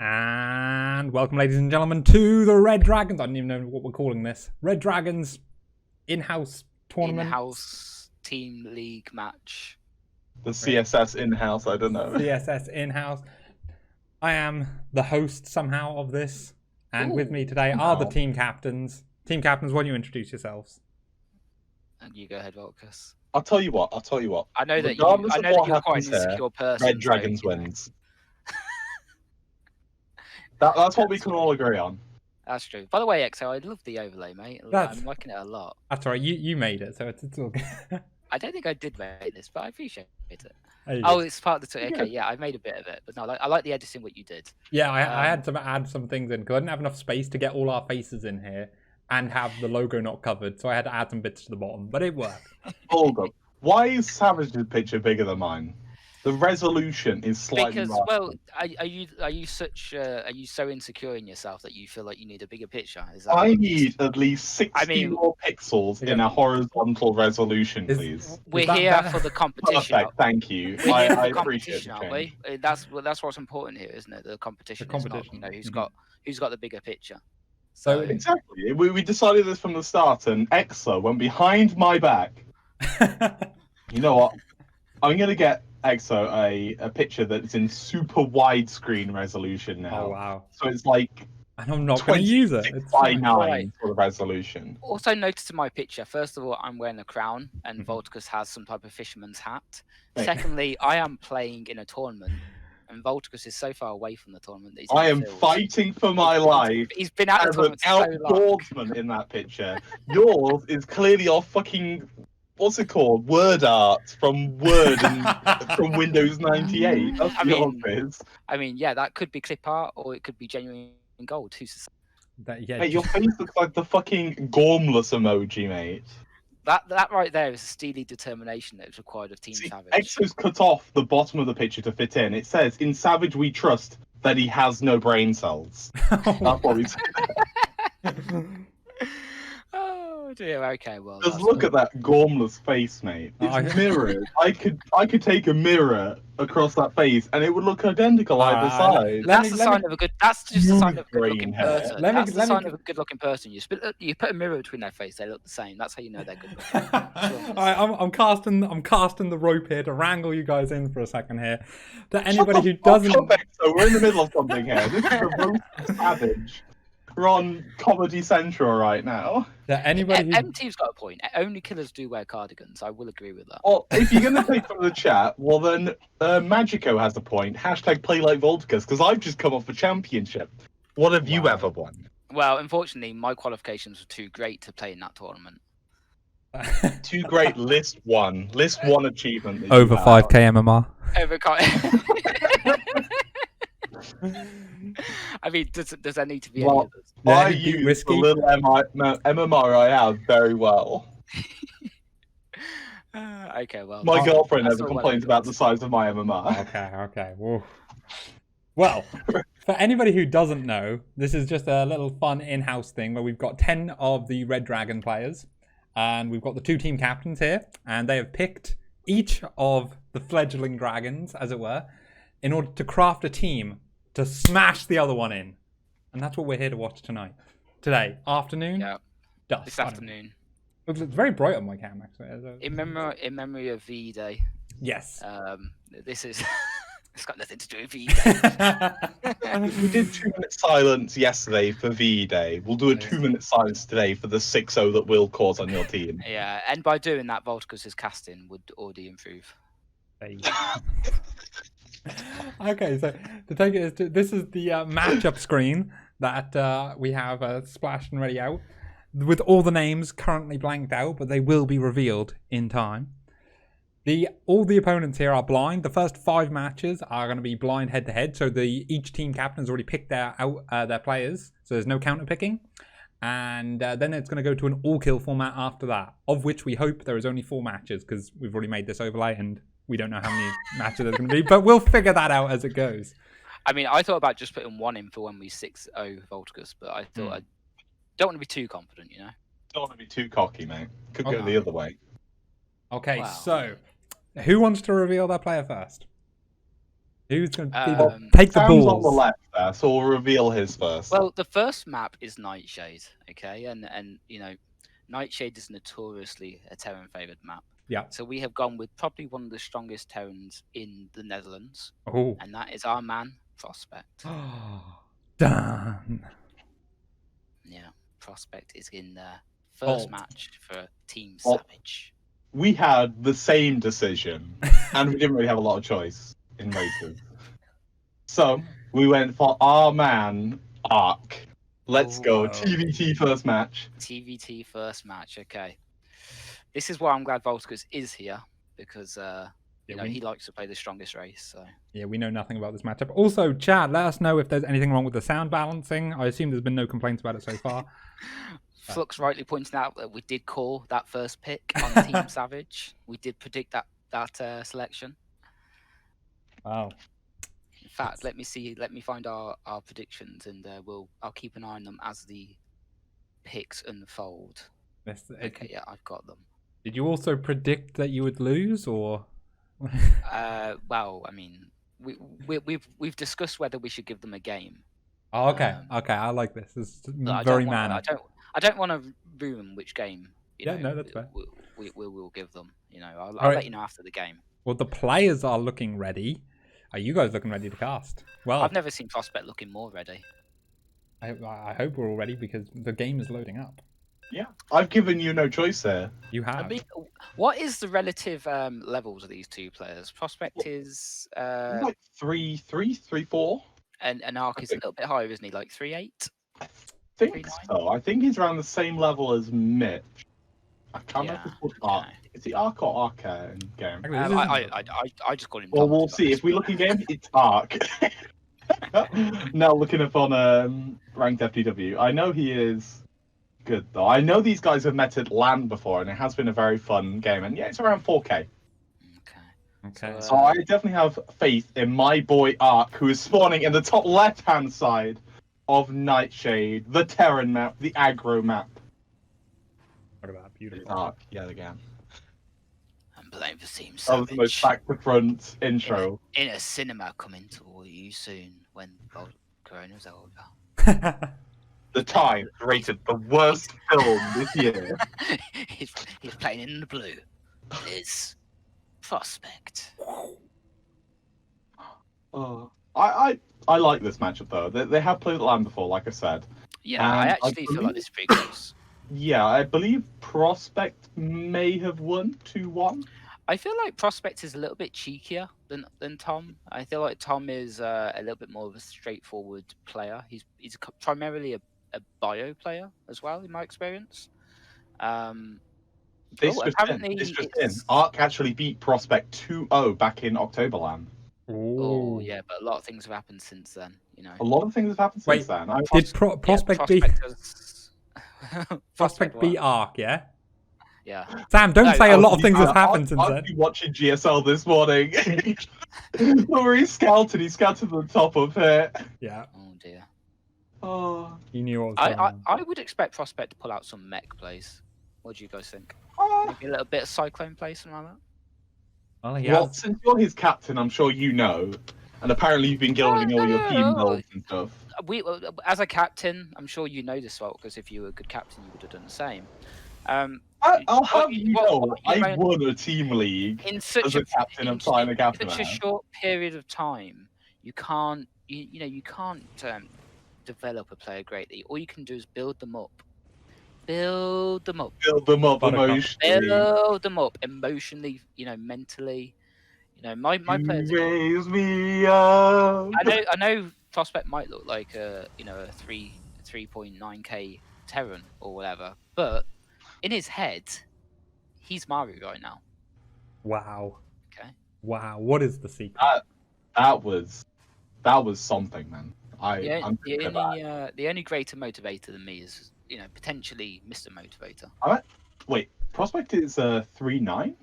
And welcome, ladies and gentlemen, to the Red Dragons. I don't even know what we're calling this. Red Dragons in-house tournament. In-house team league match. The CSS in-house, I don't know. CSS in-house. I am the host somehow of this. And with me today are the team captains. Team captains, why don't you introduce yourselves? And you go ahead, Volkus. I'll tell you what. I know that Regardless of what you're quite happens an insecure here, person. Red Dragons wins. That's what we can all agree on. That's true. By the way, EXO, I love the overlay, mate. I'm liking it a lot. That's all right. You made it, so it's all good. I don't think I did make this, but I appreciate it. Oh, it's part of the... Okay, yeah, I made a bit of it. But no, I like the editing, what you did. Yeah, I had to add some things in because I didn't have enough space to get all our faces in here and have the logo not covered, so I had to add some bits to the bottom, but it worked. Hold up. Why is Savage's picture bigger than mine? The resolution is slightly because, larger. well, are you so insecure in yourself that you feel like you need a bigger picture? Is that I need at least 60 more pixels in a horizontal resolution, please. We're here for the competition. Perfect, thank you. We're here for I the appreciate competition, the aren't change. we? That's what's important here, isn't it? The competition. It's not, you know, who's got the bigger picture. So exactly, we decided this from the start, and Exa went behind my back. You know what? I'm gonna get EXO a picture that's in super widescreen resolution now. Oh wow! So it's like, and I'm not going to use it. It's by 9 for the resolution. Also, notice in my picture. First of all, I'm wearing a crown, and Volticus has some type of fisherman's hat. Secondly, I am playing in a tournament, and Volticus is so far away from the tournament that he's I am fighting for my life. He's been out of the tournament so long. In that picture. Yours is clearly off fucking. What's it called? Word art from Word and from Windows 98. That's I mean, yeah, that could be clip art or it could be genuine gold. Who's to say? Mate, your face looks like the fucking gormless emoji, mate. That right there is a steely determination that is required of Team Savage. Exo's cut off the bottom of the picture to fit in. It says, "In Savage we trust that he has no brain cells." That's what we say. Oh dear. Okay, well. Just look at that gormless face, mate. It's mirrored. I could take a mirror across that face, and it would look identical either side. That's a sign of a good. That's just a sign of a good-looking person. That's the sign of a good-looking person. You put a mirror between their face, they look the same. That's how you know they're good. I'm casting the rope here to wrangle you guys in for a second here. To anybody who doesn't. So we're in the middle of something here. This is a roast of Savage. We're on Comedy Central right now. MT's got a point. Only killers do wear cardigans. I will agree with that. Well, if you're going to take from the chat, well then Magico has a point. Hashtag play like Volticus, because I've just come off a championship. What have you ever won? Well, unfortunately, my qualifications were too great to play in that tournament. Too great. List one achievement. Over 5k MMR. Over I mean, does there need to be any others? I use the little MMR I have very well. Okay, well. My girlfriend never complains about the size of my MMR. Okay. Well, for anybody who doesn't know, this is just a little fun in-house thing where we've got 10 of the Red Dragon players, and we've got the 2 team captains here, and they have picked each of the fledgling dragons, as it were, in order to craft a team to smash the other one in. And that's what we're here to watch today. Afternoon? Yeah. Dusk. This afternoon. It's very bright on my cam, actually. In memory of V-Day. Yes. This is... It's got nothing to do with V-Day. We did 2-minute silence yesterday for V-Day. We'll do a 2-minute silence today for the 6-0 that will cause on your team. Yeah, and by doing that, Volticus' casting would already improve. Okay, so to take it, this is the matchup screen that we have splashed and ready out, with all the names currently blanked out, but they will be revealed in time. All the opponents here are blind. The first 5 matches are going to be blind head-to-head, so each team captain has already picked their players, so there's no counter picking. And then it's going to go to an all-kill format after that, of which we hope there is only 4 matches, because we've already made this overlay and we don't know how many matches there's going to be, but we'll figure that out as it goes. I mean, I thought about just putting 1 in for when we 6-0 Volticus, but I thought I don't want to be too confident, you know? Don't want to be too cocky, mate. Could go the other way. Okay, so who wants to reveal their player first? Who's going to be Um, take the Sam's on the balls? left there, so we'll reveal his first. Well, the first map is Nightshade, okay, and Nightshade is notoriously a Terran favored map. Yeah. So we have gone with probably one of the strongest Terrans in the Netherlands, Oh. and that is our man Prospect. Done. Yeah, Prospect is in the first Oh. match for Team Oh. Savage. We had the same decision, and we didn't really have a lot of choice in races. So we went for our man Ark. Let's go. Whoa. TVT first match. TVT first match. Okay, this is why I'm glad Volticus is here because he likes to play the strongest race. So Yeah, we know nothing about this matchup. Also, chat, let us know if there's anything wrong with the sound balancing. I assume there's been no complaints about it so far. Flux rightly pointing out that we did call that first pick on Team Savage. We did predict that selection. Wow. In fact, let me find our predictions, and I'll keep an eye on them as the picks unfold. Okay, yeah, I've got them. Did you also predict that you would lose, or? Well, I mean, we've discussed whether we should give them a game. Oh, okay, okay, I like this. This is But very manner. I don't want to ruin which game. No, that's fair. We will give them. I'll let you know after the game. Well, the players are looking ready. Are you guys looking ready to cast? Well, I've never seen Prospect looking more ready. I hope we're all ready because the game is loading up. Yeah, I've given you no choice there. You have. I mean, what is the relative levels of these two players? Prospect is like 3-3, 3-4. and Ark is a little bit higher, isn't he? Like 3-8. I think 3-9? so. I think he's around the same level as Mitch. I can't remember if it's called Ark. Is he Ark or Arca in game? I just call him. Well, Tom, we'll see. If we look in game, it's Ark. Now looking up on ranked FTW, I know he is good though. I know these guys have met at LAN before, and it has been a very fun game. And yeah, it's around 4K. Okay. So I definitely have faith in my boy Ark, who is spawning in the top left-hand side of Nightshade, the Terran map, the aggro map. What about beautiful? Ark yet again. I'm playing for Team That was the most Savage. back-to-front intro. In a cinema coming to you soon when Corona's over. The Times rated the worst film this year. he's playing in the blue. Is Prospect. I like this matchup though. They have played at LAN before, like I said. Yeah, I actually feel like this is pretty close. Yeah, I believe Prospect may have won 2-1. I feel like Prospect is a little bit cheekier than Tom. I feel like Tom is a little bit more of a straightforward player. He's primarily a bio player as well, in my experience. This just in. Ark actually beat Prospect 2-0 back in October LAN. Oh yeah, but a lot of things have happened since then. A lot of things have happened since then. Did Prospect beat Prospect beat Ark? Yeah. Yeah. Sam, don't say a lot of things have happened since then. I've been watching GSL this morning. Where he scouted to the top of it. Yeah. Oh dear. Oh. He knew what was going on. I would expect Prospect to pull out some mech plays. What do you guys think? Maybe a little bit of Cyclone play, something like that? Well, since you're his captain, I'm sure you know. And apparently you've been gilding all your team builds and stuff. As a captain, I'm sure you know this, well, because if you were a good captain, you would have done the same. I'll have you know, I won a team league in such as a captain of Sign a Captain. Such a short period of time, you can't develop a player greatly. All you can do is build them up. Build them up emotionally. Build them up emotionally, mentally. My players. Raise me up. I know Prospect might look like a 3.9k Terran or whatever, but in his head, he's Mario right now. Wow. Okay. Wow. What is the secret? That was something, man. The only greater motivator than me is potentially Mr. Motivator. Wait, Prospect is 3.9?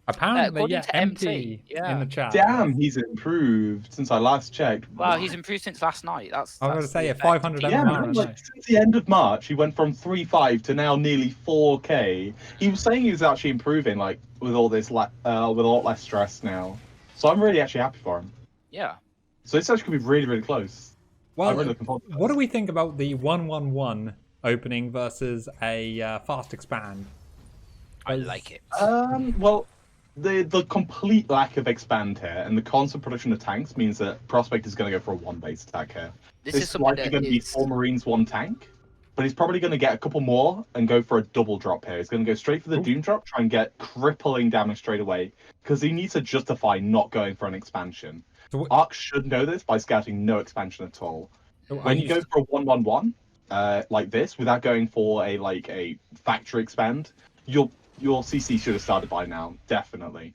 Apparently, according to empty yeah. in the chat. Damn, he's improved since I last checked. Well, he's improved since last night. I was going to say 500 MMR. Since the end of March, he went from 3.5 to now nearly 4K. He was saying he was actually improving, with all this, with a lot less stress now. So I'm really actually happy for him. Yeah. So this actually could be really, really close. I'm Well, really looking forward to what do this. we think about the 1-1-1 opening versus a fast expand? I like it. Well, the complete lack of expand here and the constant production of tanks means that Prospect is going to go for a 1 base attack here. This This is is something likely that going to be is 4 Marines, 1 tank, but he's probably going to get a couple more and go for a double drop here. He's going to go straight for the Ooh. Doom drop, try and get crippling damage straight away, because he needs to justify not going for an expansion. So Ark should know this by scouting no expansion at all. are When you you go for a 1-1-1 like this, without going for a factory expand, your CC should have started by now, definitely.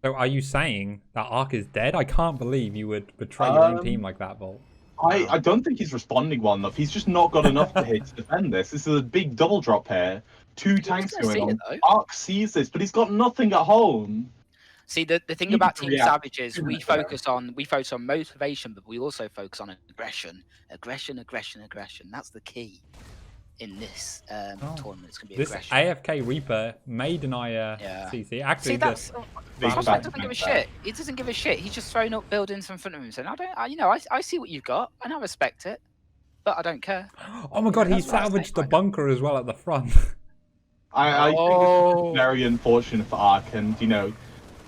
so are you saying that Ark is dead? I can't believe you would betray your own team like that, Volt. I don't think he's responding well enough. He's just not got enough to hit to defend this. This is a big double drop here. 2 tanks gonna see going it, on. though. Ark sees this, but he's got nothing at home. See, the thing Even about to Team react Savage is to we that, focus on motivation, but we also focus on aggression. Aggression. That's the key in this tournament. It's gonna be This aggression. AFK Reaper may deny a Yeah. CC. Actually, See, that's Big Prospect bad doesn't give a tank there. shit. He doesn't give a shit. He's just throwing up buildings in front of him, saying, I see what you've got, and I respect it, but I don't care." oh my god, he That's what I was salvaged the thinking. bunker as well at the front. I think Oh. it's very unfortunate for Ark, and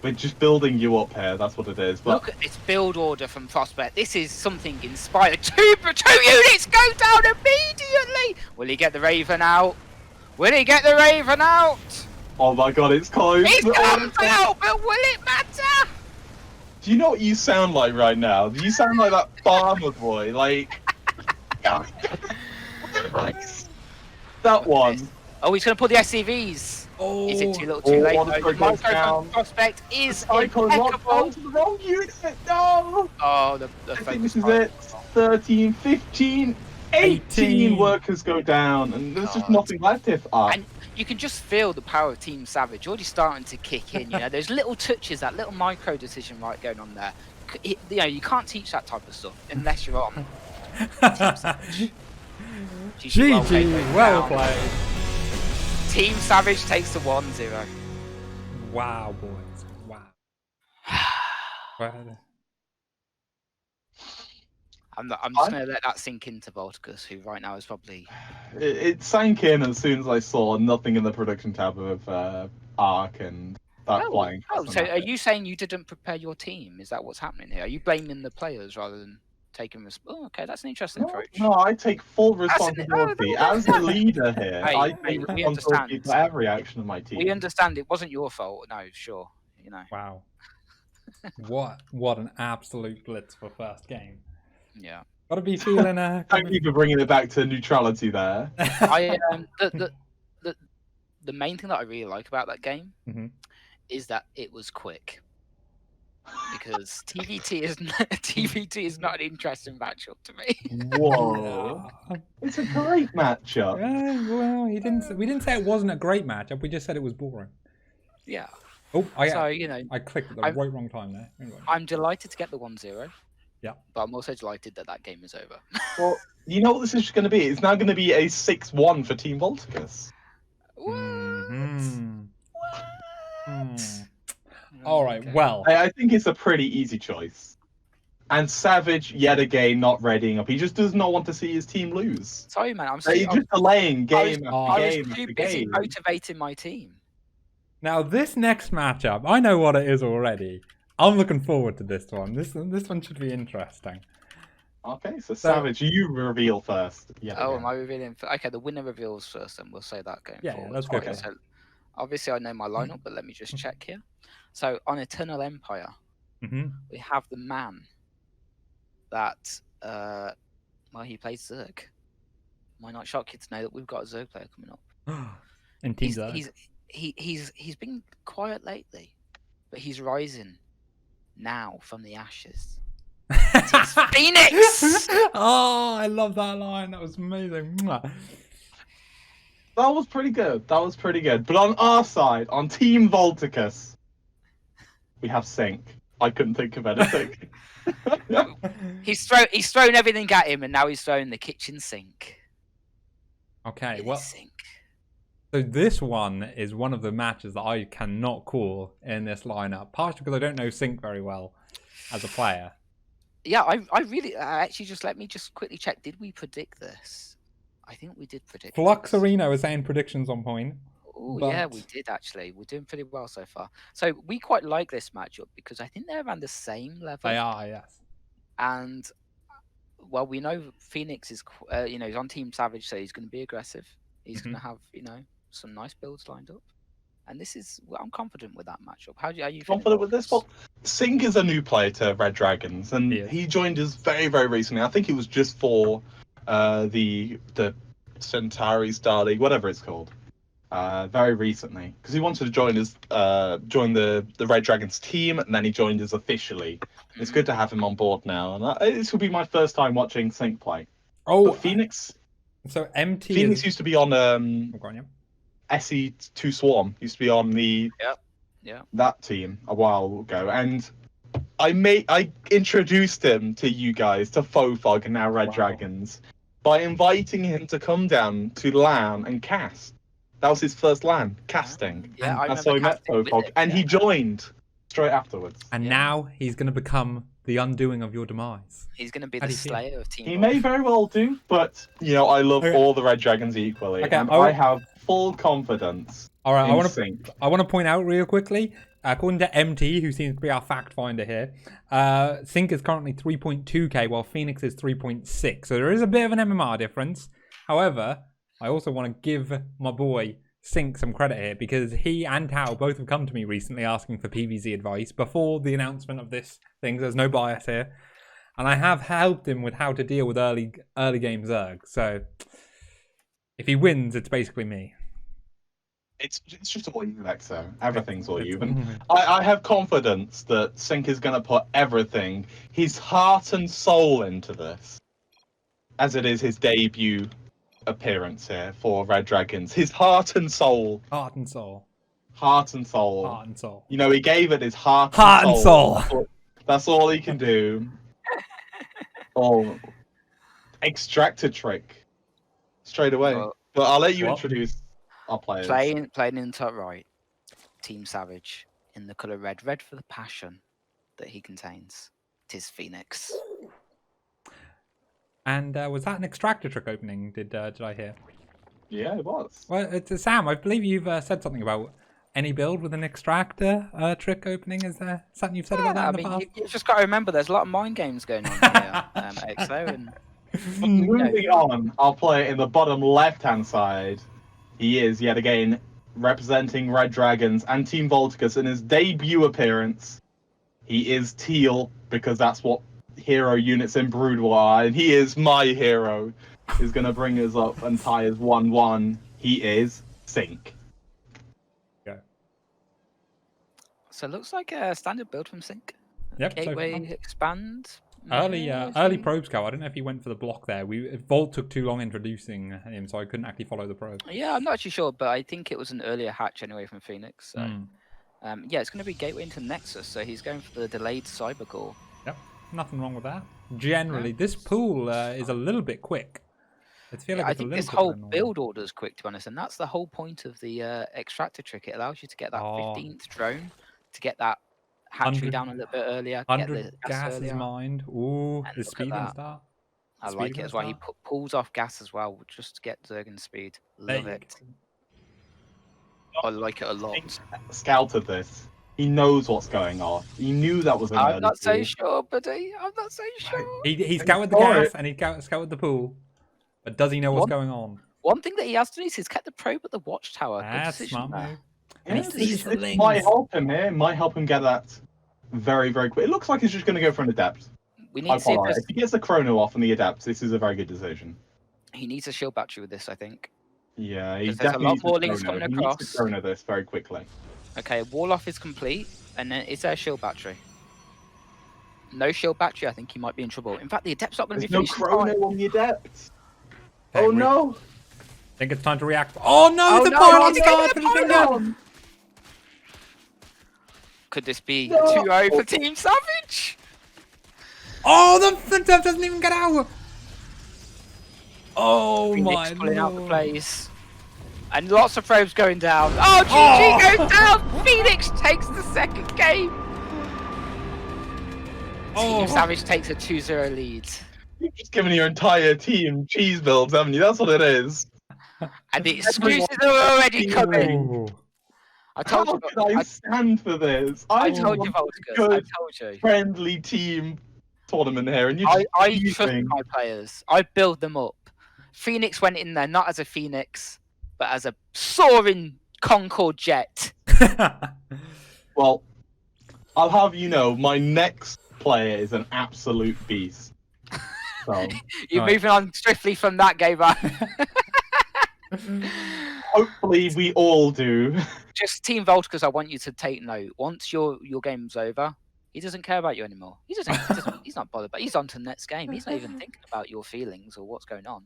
we're just building you up here. That's what it is. But Look at this build order from Prospect. This is something inspired. Two units go down immediately. Will he get the Raven out? Will he get the Raven out? oh my god, it's close. He's Oh, come it's close. out, but will it matter? Do you know what you sound like right now? You sound like that farmer boy. Like that one. Oh, he's going to pull the SCVs. Oh, Is it too little too late? one though? goes The micro down. from Prospect is Icon locked impeccable. onto the wrong unit. No. Oh, the I think focus this is time. it. 13, 15, 18 18 workers go down, and there's just God. nothing left if Ark. And you can just feel the power of Team Savage already starting to kick in. Those little touches, that little micro decision right going on there. You can't teach that type of stuff unless you're on Team Savage. GG, well played. Team Savage takes the 1-0. Wow, boys. Wow. Well, I'm just going to let that sink into Volticus, who right now is probably... It sank in as soon as I saw nothing in the production tab of Ark and that flying. So are you saying you didn't prepare your team? Is that what's happening here? Are you blaming the players rather than taking responsibility? Oh, okay, that's an interesting approach. No, I take full That's an- responsibility no, no, as the leader here. Hey, I hey, take we responsibility understand. for every action of my team. We understand it wasn't your fault. No, sure. wow. What an absolute blitz for first game. Yeah. Gotta be feeling Thank you for bringing it back to neutrality there. I the main thing that I really like about that game Mhm. is that it was quick. Because TVT is not an interesting matchup to me. Whoa. It's a great matchup. Well, we didn't say it wasn't a great matchup. We just said it was boring. Yeah. Oh, I clicked at the wrong time there. Anyway. I'm delighted to get the 1-0. Yeah. But I'm also delighted that game is over. Well, you know what this is going to be? It's now going to be a 6-1 for Team Volticus. Mhm. What? All right. Okay. Well, I think it's a pretty easy choice. And Savage, yet again, not readying up. He just does not want to see his team lose. Sorry, man. He's just delaying game I after I game was too after busy game. motivating my team. now this next matchup, I know what it is already. I'm looking forward to this one. This one should be interesting. Okay, so Savage, you reveal first. Yeah. Oh, am I revealing? Okay, the winner reveals first, and we'll say that going Yeah, forward. let's go Okay, for it. so obviously I know my lineup, but let me just check here. So on Eternal Empire, Mm-hmm. we have the man that, well, he plays Zerg. Might not shock you to know that we've got a Zerg player coming up. In Team Zerg. He's been quiet lately, but he's rising now from the ashes. It's Phoenix! Oh, I love that line. That was amazing. Mwah. That was pretty good. That was pretty good. But on our side, on Team Volticus, we have Sync. I couldn't think of anything. He's thrown everything at him, and now he's throwing the kitchen sink. Okay, In well, his sink. so this one is one of the matches that I cannot call in this lineup, partially because I don't know Sync very well as a player. Yeah, I really actually just let me just quickly check. Did we predict this? I think we did predict Flux this. Arena was saying predictions on point. Oh yeah, we But did actually. We're doing pretty well so far. So we quite like this matchup because I think they're around the same level. they are, yes. And well, we know Phoenix is he's on Team Savage, so he's going to be aggressive. He's going to have some nice builds lined up. And this is I'm confident with that matchup. How are you feeling Confident about with this? Well, Sink is a new player to Red Dragons, and he joined us very, very recently. I think it was just for the Centauri Star League, whatever it's called, very recently, because he wanted to join the Red Dragons team, and then he joined us officially. It's good to have him on board now, and this will be my first time watching Sink play. Oh, but Phoenix. So MT. Phoenix used to be on yeah. SE2 Swarm. Used to be on that team a while ago, and I introduced him to you guys, to Fofog and now Red Dragons, by inviting him to come down to LAN and cast. That was his first LAN, casting. Yeah, I that's how he met Fofog, and he joined straight afterwards. And now he's going to become the undoing of your demise. He's going to be the slayer of Team He may very well do, but, I love all the Red Dragons equally, and I have full confidence. All right, I want to point out real quickly, according to MT, who seems to be our fact finder here, Sync is currently 3.2k while Phoenix is 3.6. So there is a bit of an MMR difference. However, I also want to give my boy Sync some credit here because he and Tao both have come to me recently asking for PvZ advice before the announcement of this thing. There's no bias here. And I have helped him with how to deal with early game Zerg. So if he wins, it's basically me. It's just all you, Exo. Everything's all you. And I have confidence that Sync is going to put everything, his heart and soul into this, as it is his debut appearance here for Red Dragons. His heart and soul. Heart and soul. Heart and soul. Heart and soul. He gave it his heart and soul. That's all he can do. Extractor trick. Straight away. But I'll let you introduce our players. Playing in the top right, Team Savage in the colour red. Red for the passion that he contains. 'Tis Phoenix. And was that an extractor trick opening? Did I hear? Yeah, it was. Well, it's Sam. I believe you've said something about any build with an extractor trick opening. Is there something you've said about that in the past? You've just got to remember there's a lot of mind games going on here, XO. And moving on, I'll play in the bottom left-hand side. He is yet again representing Red Dragons and Team Volticus in his debut appearance. He is teal because that's what hero units in Brood are, and he is my hero. He's going to bring us up and tie us 1-1. He is Sync. Go. So it looks like a standard build from Sync. Yep. Gateway expand. Early probe scout. I don't know if he went for the block there. Volt took too long introducing him, so I couldn't actually follow the probe. Yeah, I'm not actually sure, but I think it was an earlier hatch anyway from Phoenix. So, yeah, it's going to be gateway into Nexus, so he's going for the delayed Cyber Core. Yep, nothing wrong with that. Generally, this pool is a little bit quick. I think this whole build order is quick, to be honest, and that's the whole point of the extractor trick. It allows you to get that 15th drone, to get that hatchery down a little bit earlier. 100 gas is mined. Ooh, the speed and start. I like it as well. He pulls off gas as well, just to get Zergan speed. Love it. I like it a lot. Scouted this. He knows what's going on. He knew that was an early I'm not so sure, buddy. I'm not so sure. He scouted the gas and he scouted the pool. But does he know what's going on? One thing that he has done is he's kept the probe at the watchtower. That's smart move. It might help him here. Might help him get that very, very quick. It looks like he's just going to go for an Adept. We need to see if he gets the Chrono off and the Adept, this is a very good decision. He needs a shield battery with this, I think. Yeah, he's definitely a lot more links coming across. He needs to Chrono this very quickly. Okay, wall off is complete, and then is there a shield battery? No shield battery, I think he might be in trouble. In fact, the Adept's not going to be finished. No Chrono on the Adept. Oh no! I think it's time to react. Oh no, the party's gone! Could this be 2-0 for Team Savage? Oh, the Dev doesn't even get out! Oh my lord. Pulling out the plays. And lots of probes going down. Oh, GG goes down! Phoenix takes the second game! Team Savage takes a 2-0 lead. You've just given your entire team cheese builds, haven't you? That's what it is. And the excuses are already coming. Ooh. I told How you. could I stand for this? I just told you, want Volticus. a I good, told you. friendly team tournament here, and you're just I trust cheating. my players. I build them up. Phoenix went in there not as a Phoenix, but as a soaring Concorde jet. Well, I'll have you know, my next player is an absolute beast. So You're Right. moving on swiftly from that game on. hopefully we all do. Just Team Volticus, I want you to take note. Once your game's over, he doesn't care about you anymore. He's not bothered. But he's on to the next game. He's not even thinking about your feelings or what's going on.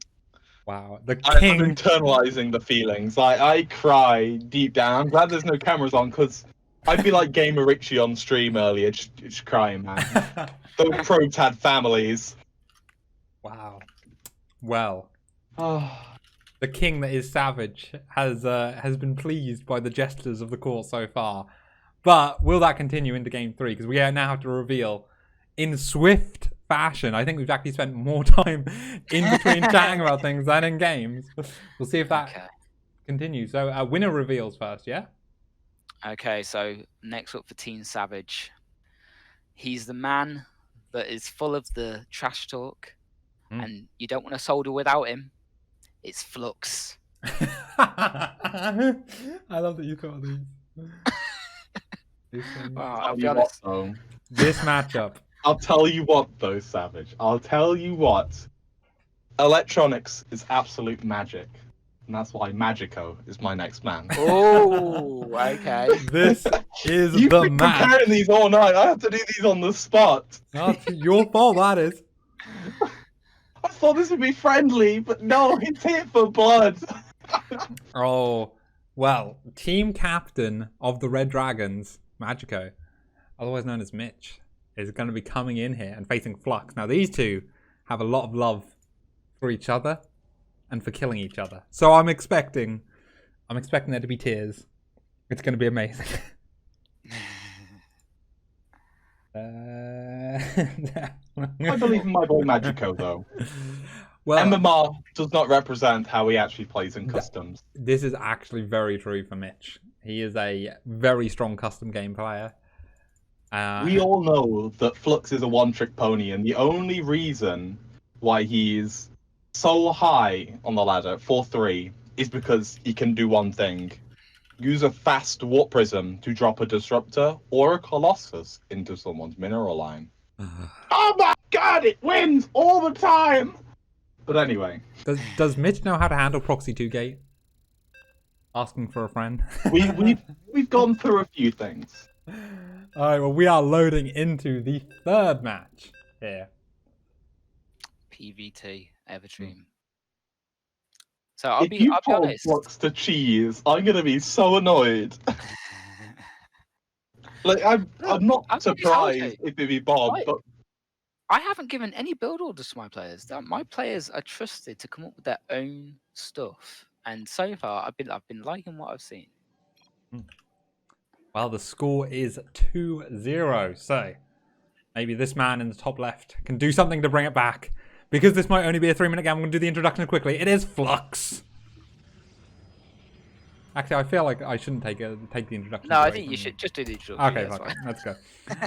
Wow, the I'm king. internalizing the feelings. I cry deep down. I'm glad there's no cameras on, because I'd be like Gamer Richie on stream earlier, just crying, man. Those probes had families. Wow. Well, Oh, the king that is Savage has been pleased by the gestures of the court so far. But will that continue into game 3? Because we now have to reveal in swift fashion. I think we've actually spent more time in between chatting about things than in games. We'll see if that continues. So winner reveals first, yeah? Okay, so next up for Team Savage. He's the man that is full of the trash talk, and you don't want to solder without him. It's Flux. I love that you thought of these. I'll be honest. This matchup. I'll tell you what, though, Savage. I'll tell you what. Electronics is absolute magic. And that's why Magico is my next man. Oh, okay. This is You've the been match. comparing these all night. I have to do these on the spot. Not your fault, that is. I thought this would be friendly, but no, it's here for blood. Oh, well, team captain of the Red Dragons, Magico, otherwise known as Mitch, is going to be coming in here and facing Flux. Now, these two have a lot of love for each other and for killing each other. So I'm expecting there to be tears. It's going to be amazing. I believe in my boy Magico, though. Well, MMR does not represent how he actually plays in customs. this is actually very true for Mitch. He is a very strong custom game player. We all know that Flux is a one-trick pony, and the only reason why he's so high on the ladder, 4-3, is because he can do one thing. Use a fast warp prism to drop a disruptor or a colossus into someone's mineral line. Oh my god, it wins all the time! But anyway. Does Mitch know how to handle Proxy 2 Gate? Asking for a friend. We've gone through a few things. Alright, well, we are loading into the third match here. PVT, Evertream. So I'll If be you told honest. Flux to cheese, I'm gonna be so annoyed. Like I'm not I'm surprised if it be Bob, Right. but I haven't given any build orders to my players. My players are trusted to come up with their own stuff, and so far I've been liking what I've seen. Well, the score is 2-0, so maybe this man in the top left can do something to bring it back. Because this might only be a 3-minute game, I'm going to do the introduction quickly. It is Flux. Actually, I feel like I shouldn't take the introduction. No, I away think from you should just do the introduction. Okay, that's fuck fine. it. Let's go.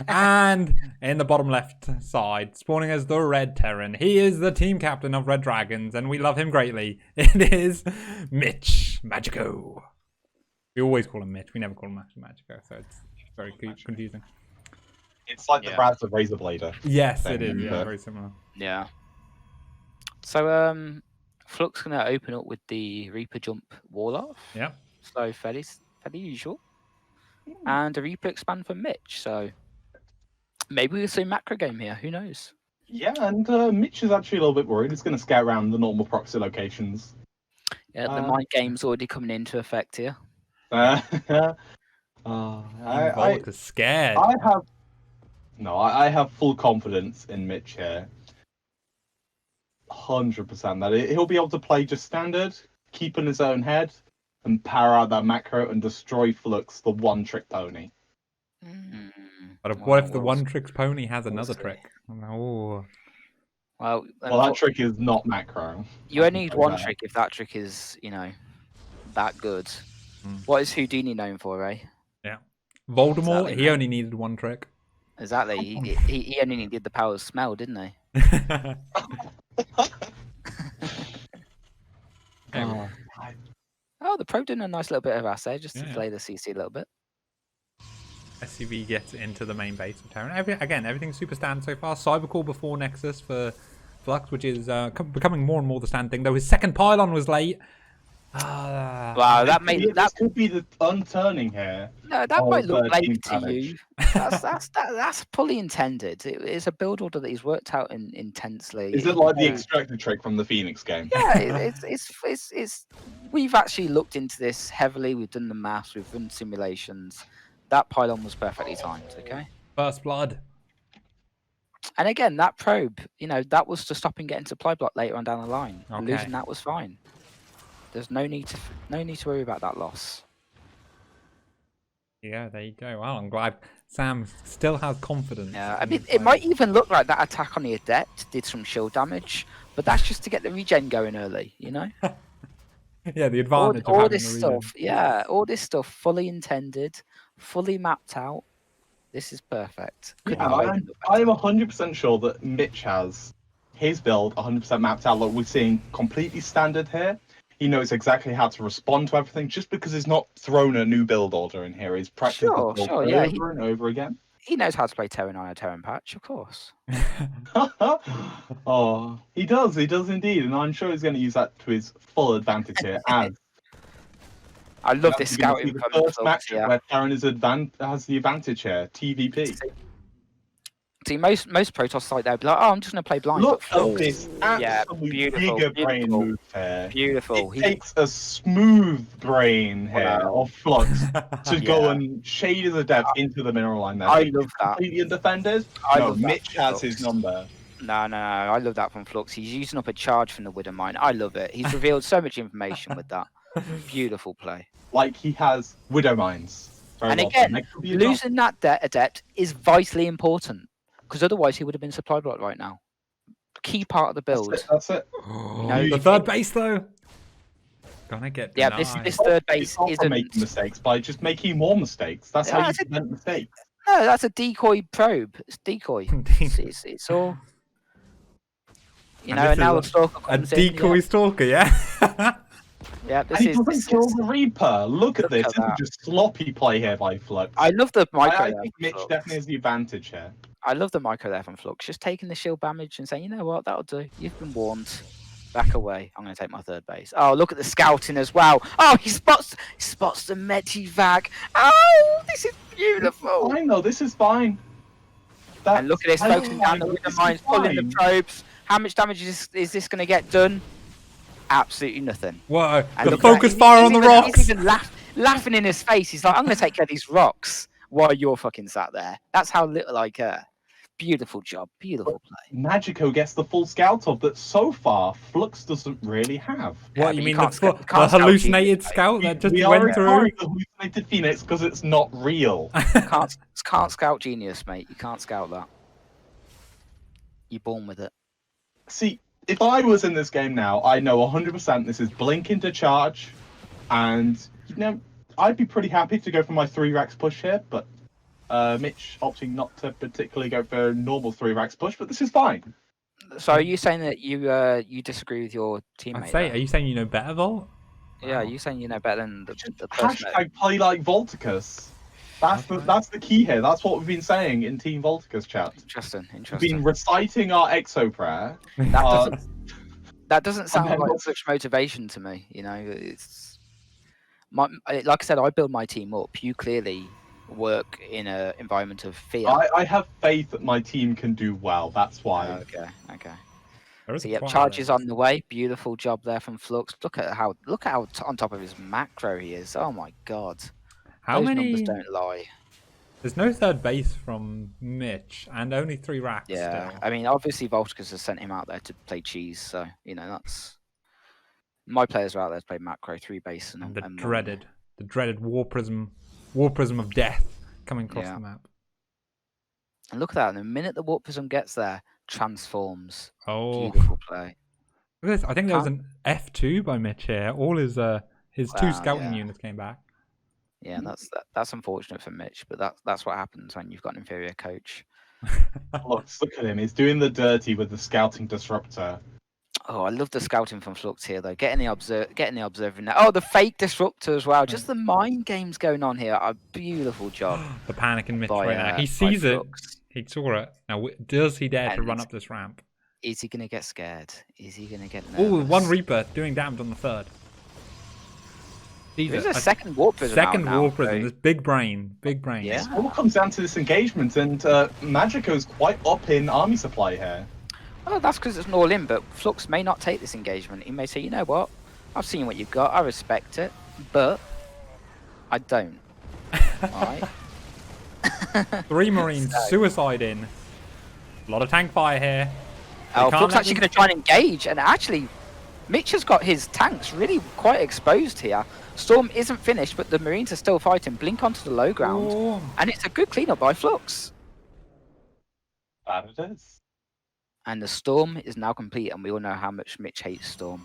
And in the bottom left side, spawning as the Red Terran, he is the team captain of Red Dragons, and we love him greatly. It is Mitch Magico. We always call him Mitch. We never call him Magico, so it's very confusing. it's like the Raz of Razor Blader. Yes, Thing, it is. Yeah, but- very similar. Yeah. So Flux gonna open up with the Reaper jump wall off. Yeah. So fairly usual. And a Reaper expand for Mitch. So maybe we'll see a macro game here. Who knows? Yeah, and Mitch is actually a little bit worried. He's going to scout around the normal proxy locations. Yeah, the mind game's already coming into effect here. I Volk is scared. I have full confidence in Mitch here. 100% that he'll be able to play just standard, keep in his own head, and power out that macro and destroy Flux, the one-trick pony. But Well, what if the we'll- one tricks pony has another see. trick? Oh, Well, Well, that trick is not macro. you I only can need tell you one that. trick if that trick is, that good. Mm. What is Houdini known for, eh? yeah. Voldemort, Exactly, he mate. only needed one trick. Exactly. He only needed the power of smell, didn't he? Oh, Oh, the pro doing a nice little bit of assay just to Yeah. delay the CC a little bit. SCV gets into the main base of Terran. Again, everything's super standard so far. Cybercore before Nexus for Flux, which is becoming more and more the standard thing. Though his second pylon was late. Wow, that made this that. could be the unturning here. No, that of, might look Team late to Savage. you. That's fully intended. It's a build order that he's worked out intensely. Is it like the extractor trick from the Phoenix game? Yeah, it's. We've actually looked into this heavily. We've done the maths. We've run simulations. That pylon was perfectly timed. Okay. First blood. And again, that probe, that was to stop him getting supply block later on down the line. Okay. Losing that was fine. There's no need to worry about that loss. Yeah, there you go. Well, I'm glad Sam still has confidence. Yeah, I in mean, his it might play. even look like that attack on the Adept did some shield damage, but that's just to get the regen going early, Yeah, the all, advantage of all having this the regen. stuff, yeah, all this stuff fully intended, fully mapped out. This is perfect. Couldn't Yeah, have made I'm, it look better. I'm 100% sure that Mitch has his build 100% mapped out. Look, we're seeing completely standard here. He knows exactly how to respond to everything. Just because he's not thrown a new build order in here, he's practiced the Sure, build sure, over yeah, and over again. He knows how to play Terran on a Terran patch, of course. Oh, he does indeed, and I'm sure he's going to use that to his full advantage here. As I love this you're gonna see scouting the from first Flux, match yeah. where Terran has the advantage here. TVP. See, most Protoss like that be like, oh, I'm just gonna play blind. Look but at Flux, this yeah, absolute beautiful, giga brain beautiful, move here. beautiful. It takes a smooth brain here Wow. of Flux to go Yeah. and shade his adept into the mineral line there. I Think love he's that. completely undefended. I No, love that Mitch from has his Flux. number. No, I love that from Flux. He's using up a charge from the Widow Mine. I love it. He's revealed so much information with that. Beautiful play. Like he has Widow Mines. Very And well again, done. That could be a job. losing that adept is vitally important because otherwise he would have been supply block right now. Key part of the build. That's it. know, the if third it- base though. Gonna get Yeah, denied. this third It's base not from making isn't. mistakes by just making more mistakes. That's Yeah, how you that's it. prevent mistakes. No, that's a decoy probe. It's decoy. It's all. And And this now is the stalker A comes in. decoy stalker, yeah. Yeah, And he this doesn't is. kill the Reaper. Look at Look this. at This is that. just sloppy play here by Flux. I love the micro. I there think from Mitch Flux. definitely has the advantage here. I love the micro there from Flux. Just taking the shield damage and saying, you know what, that'll do. You've been warned. Back away. I'm going to take my third base. Oh, look at the scouting as well. Oh, he spots the Medivac. Oh, this is beautiful. Fine though, this is fine. And look at this, I focusing know, down the this Widow is Mines, pulling the fine. probes. How much damage is this going to get done? Absolutely nothing. Whoa, And the look at that. focus fire on the rocks. He's even laughing in his face. He's like, I'm going to take care of these rocks while you're fucking sat there. That's how little I care. Beautiful job. Beautiful play. Magico gets the full scout of that so far Flux doesn't really have. Yeah, What but you you mean can't the, scout- the can't scout hallucinated genius, mate. scout that just we went are through? ignoring the hallucinated Phoenix because it's not real. Can't scout genius, mate. You can't scout that. You're born with it. See, if I was in this game now, I know 100% this is blink into charge, and I'd be pretty happy to go for my 3 racks push here, but Mitch opting not to particularly go for a normal 3 racks push, but this is fine. So are you saying that you disagree with your teammate? I'd say, there? are you saying you know better, Volt? Yeah, are Wow. you saying you know better than the person? that- Hashtag play like Volticus. That's Okay. that's the key here. That's what we've been saying in Team Volticus chat. Interesting, We've interesting. been reciting our exo prayer. That Uh, doesn't that doesn't sound then like what's- such motivation to me. It's like I said, I build my team up. You clearly work in an environment of fear. I have faith that my team can do well. That's why. Okay. There is So a yep, twat charges there. on the way. Beautiful job there from Flux. Look at how on top of his macro he is. Oh my god. How Those many? numbers don't lie. There's no third base from Mitch, and only 3 racks. Yeah, still. I mean, obviously Volticus has sent him out there to play cheese, so that's my players are out there to play macro 3 base and the and dreaded war prism of death coming across Yeah. the map. And look at that. And the minute the Warp Prism gets there, transforms. Oh, Beautiful play. look at this. I think there was Can't- an F2 by Mitch here. All his two Wow, scouting yeah. units came back. Yeah, that's unfortunate for Mitch, but that's what happens when you've got an inferior coach. Look at him. He's doing the dirty with the scouting disruptor. Oh, I love the scouting from Flux here though. Getting the observer in there. Oh, the fake disruptor as well. Just the mind games going on here. A beautiful job. The panic in Mitch by, right now. He by sees it. Flux. He saw it. Now, does he dare to And- run up this ramp? Is he gonna get scared? Is he gonna get nervous? Oh, one Reaper doing damage on the third. There's Jesus, a second Warp Prism out second now, War Prism. so- This big brain. Big brain. Yeah. It all comes down to this engagement, and Magico's quite up in army supply here. Oh, that's because it's an all-in, but Flux may not take this engagement. He may say, you know what? I've seen what you've got. I respect it, but I don't. Alright? 3 Marines, So- suicide in. A lot of tank fire here. They Oh, can't Flux let actually them- going to try and engage, and actually, Mitch has got his tanks really quite exposed here. Storm isn't finished, but the Marines are still fighting. Blink onto the low ground, Oh. and it's a good cleanup by Flux. That it is. And the Storm is now complete, and we all know how much Mitch hates Storm.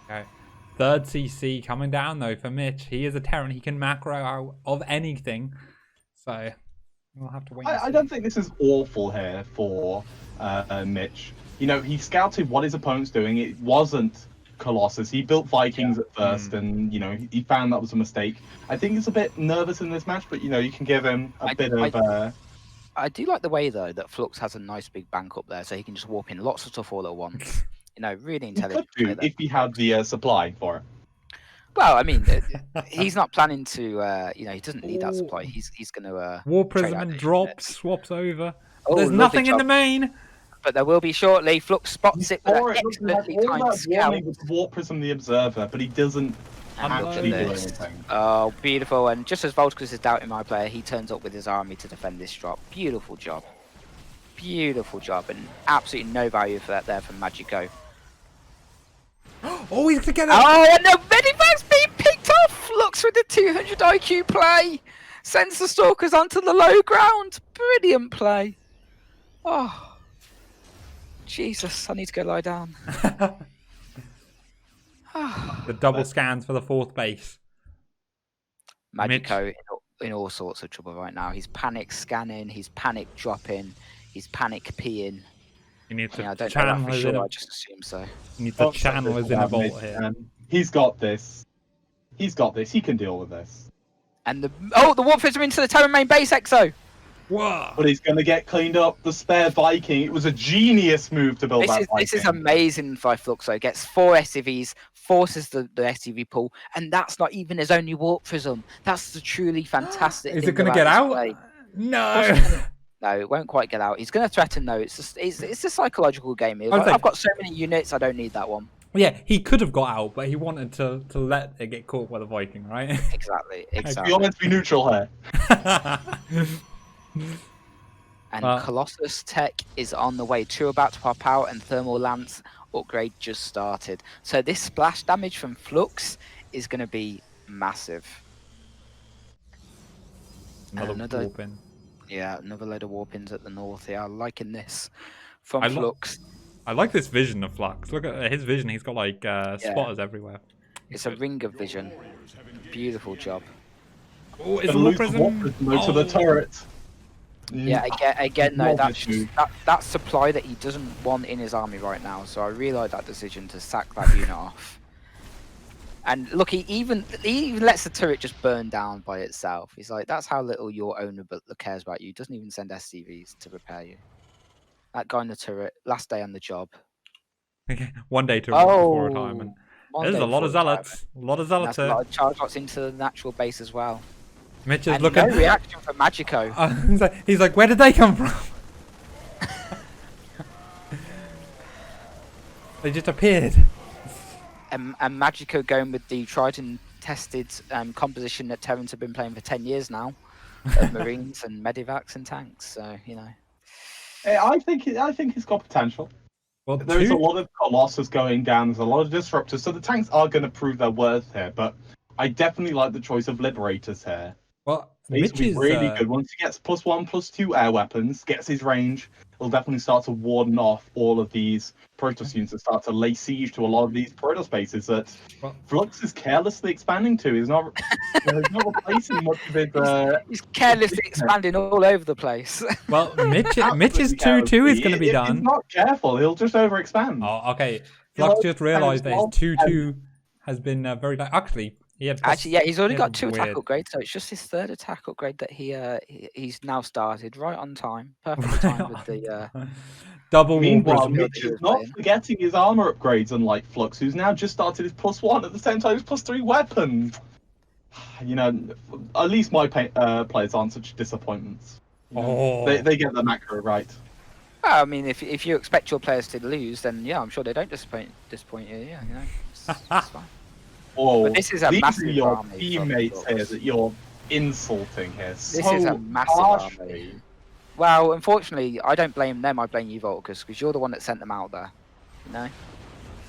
Okay. Third CC coming down though for Mitch. He is a Terran. He can macro out of anything. So we'll have to wait. and I see. don't think this is awful here for Mitch. You know, he scouted what his opponent's doing. It wasn't Colossus. He built Vikings at first, and you know he found that was a mistake. I think he's a bit nervous in this match, but you know you can give him a bit of. I do like the way though that Flux has a nice big bank up there, so he can just warp in lots of stuff all at once. You know, really He could intelligent. do play there. if he had the supply for it. Well, I mean, he's not planning to. You know, he doesn't need that supply. He's going to. War trade Prism out and the drops, units. swaps over. Oh, There's lovely nothing in job. the main. But there will be shortly. Flux spots it with Or an it looks like excellently all timed that scout. warning with Warp Prism the Observer, but he doesn't And look at actually do this. anything. Oh, beautiful. And just as Volticus is doubting my player, he turns up with his army to defend this drop. Beautiful job. Beautiful job. And absolutely no value for that there from Magico. Oh, he's gonna get it. Oh, and the Medivac's being picked off! Looks with the 200 IQ play. Sends the Stalkers onto the low ground. Brilliant play. Oh. Jesus, I need to go lie down. The double scans for the 4th base. Magico in all sorts of trouble right now. He's panic scanning, he's panic dropping, he's panic peeing. You need to Yeah, I don't know that channel for his sure, inner. I just assume so. You need to channel his inner vault here. He's got this. He's got this. He can deal with this. And the Warp Prism into the Terran main base, Exo! Whoa! But he's going to get cleaned up. The spare Viking. It was a genius move to build that Viking. This is amazing by Fluxo. Gets 4 SCVs, forces the SCV pool, and that's not even his only Warp Prism. That's the truly fantastic Is thing it going to about get this out? play. No. No, it won't quite get out. He's going to threaten though. It's a psychological game. He's I was like, like- I've got so many units, I don't need that one. Yeah, he could have got out, but he wanted to let it get caught by the Viking, right? Exactly, We exactly. all meant to be neutral here. And Well- Colossus Tech is on the way. 2 about to pop out, and Thermal Lance upgrade just started. So this splash damage from Flux is going to be massive. Another- warp in. Yeah, another load of warpins at the north here. Liking this from I lo- Flux. I like this vision of Flux. Look at his vision. He's got like spotters everywhere. It's a ring of vision. Beautiful job. Oh, it's Gonna a War lose the Warp Prism. Prism to the turret. Yeah, again though, Rubbish move. that's supply that he doesn't want in his army right now. So I really like that decision to sack that unit off. And look, he even lets the turret just burn down by itself. He's like, that's how little your owner cares about you. He doesn't even send SCVs to repair you. That guy in the turret, last day on the job. One day to before Oh, retirement. one There's day a lot of before zealots. A lot of retirement. zealots That's a here. lot of charge lots into the natural base as well. Mitch is And looking. no reaction from Magico. He's like, where did they come from? They just appeared. And Magico going with the tried and tested composition that Terrans have been playing for 10 years now of Marines and Medivacs and tanks. So, you know. I think he's got potential. Well, There is a lot of Colossus going down. There's a lot of disruptors, so the tanks are going to prove their worth here. But I definitely like the choice of Liberators here. Well, He's Mitch gonna be is really good. Once he gets +1, +2 air weapons, gets his range, he'll definitely start to warden off all of these Protoss units and start to lay siege to a lot of these Protoss bases that Well- Flux is carelessly expanding to. He's not, he's not replacing much of his. He's carelessly expanding all over the place. well. Mitch's absolutely 2-2 is going to be If done. he's not careful, he'll just overexpand. Oh, okay. He'll Flux just overexpand realised that his himself, 2-2 has been very. Actually, he had Actually, yeah, he's already he got had 2 attack weird- upgrades, so it's just his 3rd attack upgrade that he's now started right on time, perfectly timed with the. double Meanwhile, warp. Mitch is not forgetting his armor upgrades, unlike Flux, who's now just started his +1 at the same time as +3 weapon. You know, at least my players aren't such disappointments. You know, they get the macro right. Well, I mean, if you expect your players to lose, then yeah, I'm sure they don't disappoint you. Yeah, you know, it's fine. Oh, But this is a these massive are your army from teammates Flux. here that you're insulting here. This is a massive army. Well, unfortunately, I don't blame them. I blame you, Volcus, because you're the one that sent them out there. You know,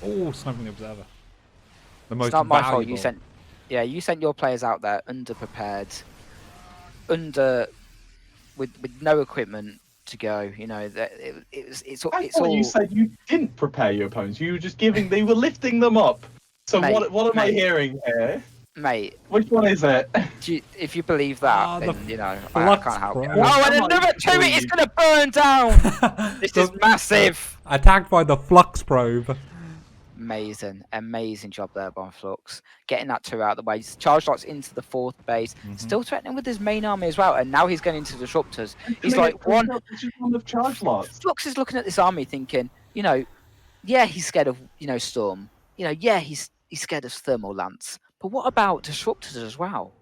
Oh, sniping the observer. The most it's not my fault. valuable. You sent your players out there underprepared, with no equipment to go. You know that it's I thought all. you said you didn't prepare your opponents. You were just giving. They were lifting them up. So Mate, what am I mate. hearing here? Mate, Which one is it? if you believe that, Ah, the then you know I Flux can't help you. Probe. Oh, and another turret is going to burn down. This is massive. Attacked by the Flux probe. Amazing job there by Flux. Getting that turret out of the way. Charge lots into the 4th base. Still threatening with his main army as well. And now he's going into disruptors. He's like one of charge lots. Flux is looking at this army thinking, you know, yeah, he's scared of, Storm. You know, yeah, he's scared of Thermal Lance. But what about disruptors as well?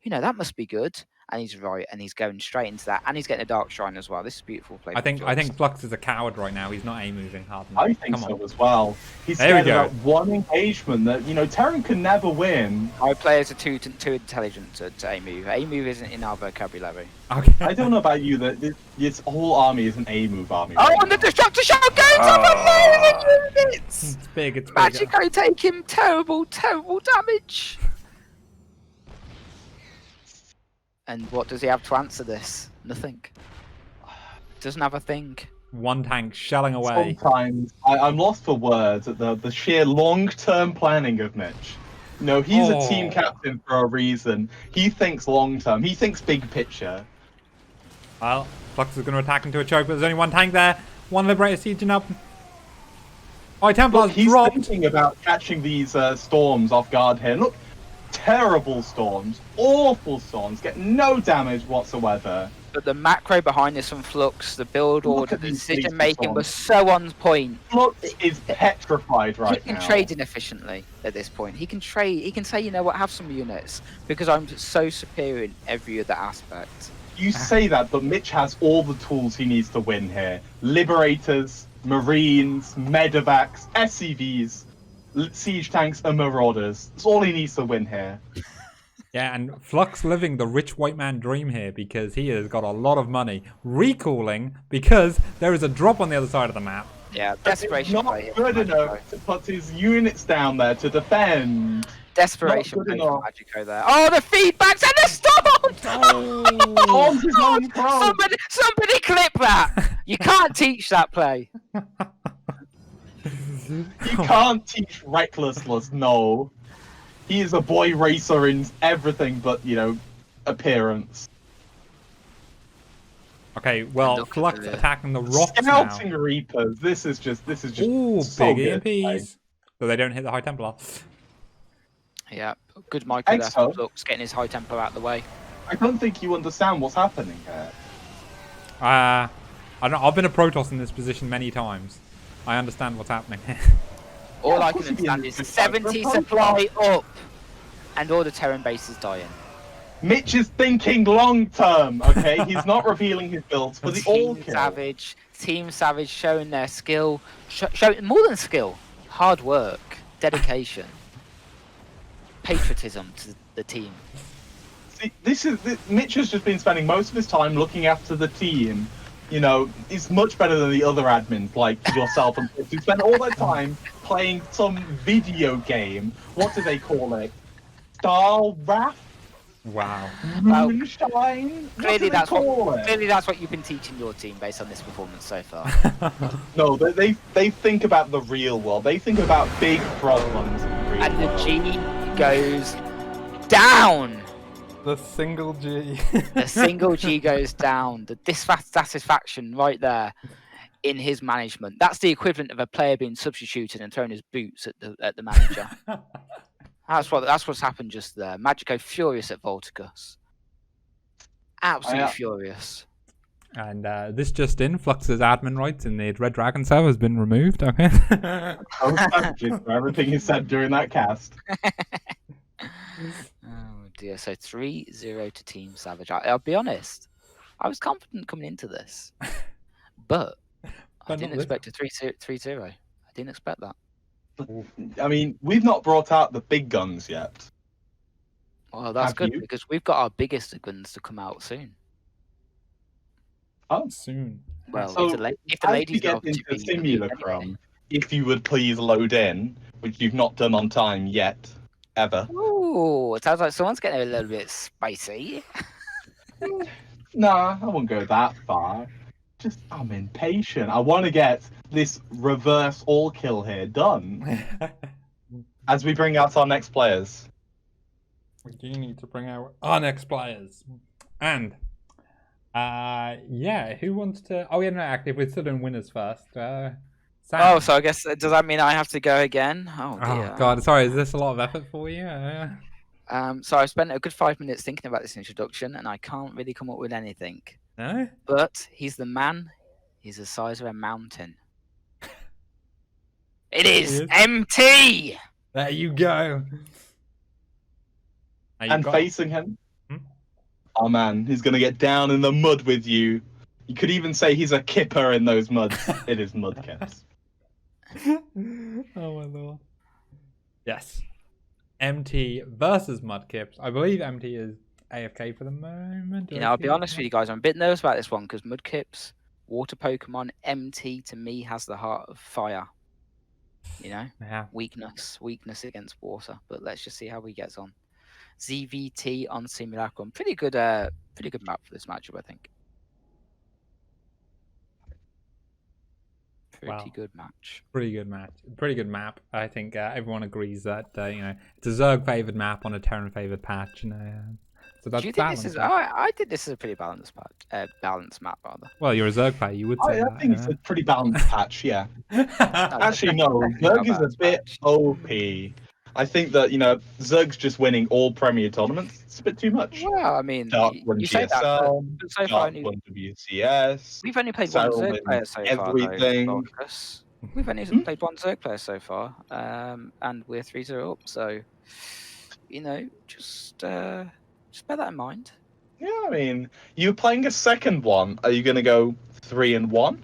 You know, that must be good. And he's right, and he's going straight into that, and he's getting a Dark Shrine as well. This is beautiful play. I think Flux is a coward right now. He's not moving hard enough. I think so as well. He's There we scared go. about one engagement that, you know, Terran can never win. My players are too intelligent to A-move. A-move isn't in our vocabulary. Okay. I don't know about you, that this whole army is an A-move army. Oh, right and the now. Destructor Shell goes up amazing units! It's big. It's big. Magically take him terrible damage. And what does he have to answer this? Nothing. Doesn't have a thing. One tank shelling away. Sometimes I'm lost for words at the sheer long-term planning of Mitch. You know, he's a team captain for a reason. He thinks long-term. He thinks big picture. Well, Flux is going to attack into a choke, but there's only one tank there. One Liberator sieging up. Oh, Templar's Look, he's dropped. thinking about catching these storms off guard here. Look, terrible storms, awful storms, get no damage whatsoever. But the macro behind this from Flux, the build Look order, at the these decision making storms. was so on point. Flux is petrified He right can now. trade inefficiently at this point. He can trade. He can say, you know what, have some units because I'm so superior in every other aspect. You say that, but Mitch has all the tools he needs to win here. Liberators, Marines, Medevacs, SCVs, siege tanks, and Marauders. That's all he needs to win here. Yeah, and Flux living the rich white man dream here because he has got a lot of money. Recalling because there is a drop on the other side of the map. Yeah, But it's desperation not play. good enough to put his units down there to defend. Desperation Not good play from enough. Magico there. Oh, the feedbacks and the storm! Storms his own probe. Somebody clip that! You can't teach that play. You can't teach recklessness, no. He is a boy racer in everything but, you know, appearance. Okay, well, Look at Flux the- attacking the rocks now. Scouting Reapers. This is just Ooh, so big good. EMPs. But they don't hit the High Templar. Yeah, good Michael there Exo. from Flux, getting his high tempo out of the way. I don't think you understand what's happening here. I don't know, I've been a Protoss in this position many times. I understand what's happening here. All Yeah, I of can course he'd be in understand this is situation. 70 We're supply up, and all the Terran base is dying. Mitch is thinking long term, okay? He's not revealing his builds for the all Team kill. Team Savage showing their skill, showing more than skill, hard work, dedication, patriotism to the team. See, Mitch has just been spending most of his time looking after the team. You know, he's much better than the other admins like yourself and Chris, who spend all their time playing some video game. What do they call it? Starcraft? Wow. Well, Moonshine. Clearly What do they call it? clearly that's what you've been teaching your team based on this performance so far. No, they think about the real world. They think about big problems in the real And the world. G goes down. The single G. The single G goes down. The dissatisfaction right there in his management. That's the equivalent of a player being substituted and throwing his boots at the manager. That's what's happened just there. Magico furious at Volticus. Absolutely furious. And this just in, Flux's admin rights in the Red Dragon server has been removed. Okay. Oh, thank you for everything you said during that cast. Oh dear. So 3-0 to Team Savage. I'll be honest. I was confident coming into this, but I didn't expect a 3-0. I didn't expect that. I mean, we've not brought out the big guns yet. Well, that's Have good you? because we've got our biggest guns to come out soon. Oh, Soon. Well, so if the as ladies we get are into to be Simulacrum, anyway. if you would please load in, which you've not done on time yet, ever. Ooh, it sounds like someone's getting a little bit spicy. Nah, I won't go that far. Just, I'm impatient. I want to get this reverse all kill here done as we bring out our next players. We do need to bring out our next players. And, yeah, who wants to... Oh, yeah, no, actually, we're still doing winners first. Sam. Oh, so I guess, does that mean I have to go again? Oh, Oh, dear. God, sorry, is this a lot of effort for you? So I spent a good 5 minutes thinking about this introduction, and I can't really come up with anything. No? But he's the man. He's the size of a mountain. It is MT! There you go. Now you've And got- facing him, Hmm? oh man, he's going to get down in the mud with you. You could even say he's a kipper in those muds. It is Mudcaps. Oh, my Lord. Yes. MT versus Mudkips. I believe MT is AFK for the moment. You know, I'll be honest with you guys, I'm a bit nervous about this one because Mudkip's water Pokemon MT to me has the heart of fire. You know, Yeah. weakness against water. But let's just see how he gets on. ZVT on Simulacrum, pretty good map for this matchup, I think. Pretty good match. Pretty good match. Pretty good map. I think everyone agrees that you know, it's a Zerg favored map on a Terran favored patch. You know, so that's Do you think balanced. this is? I think this is a pretty balanced patch. Balanced map rather. Well, you're a Zerg player. You would say I that. think it's a pretty balanced patch, yeah. Actually, no, Zerg is a bit OP. I think that, you know, Zerg's just winning all Premier tournaments. It's a bit too much. Well, I mean, Dark won you say that, GSL, but so far Dark won WCS. we've only played one Cyril Zerg wins player so everything. far. Though, we've only played one Zerg player so far, and we're 3-0 up. So, you know, just bear that in mind. Yeah, I mean, you're playing a second one. Are you going to go 3-1?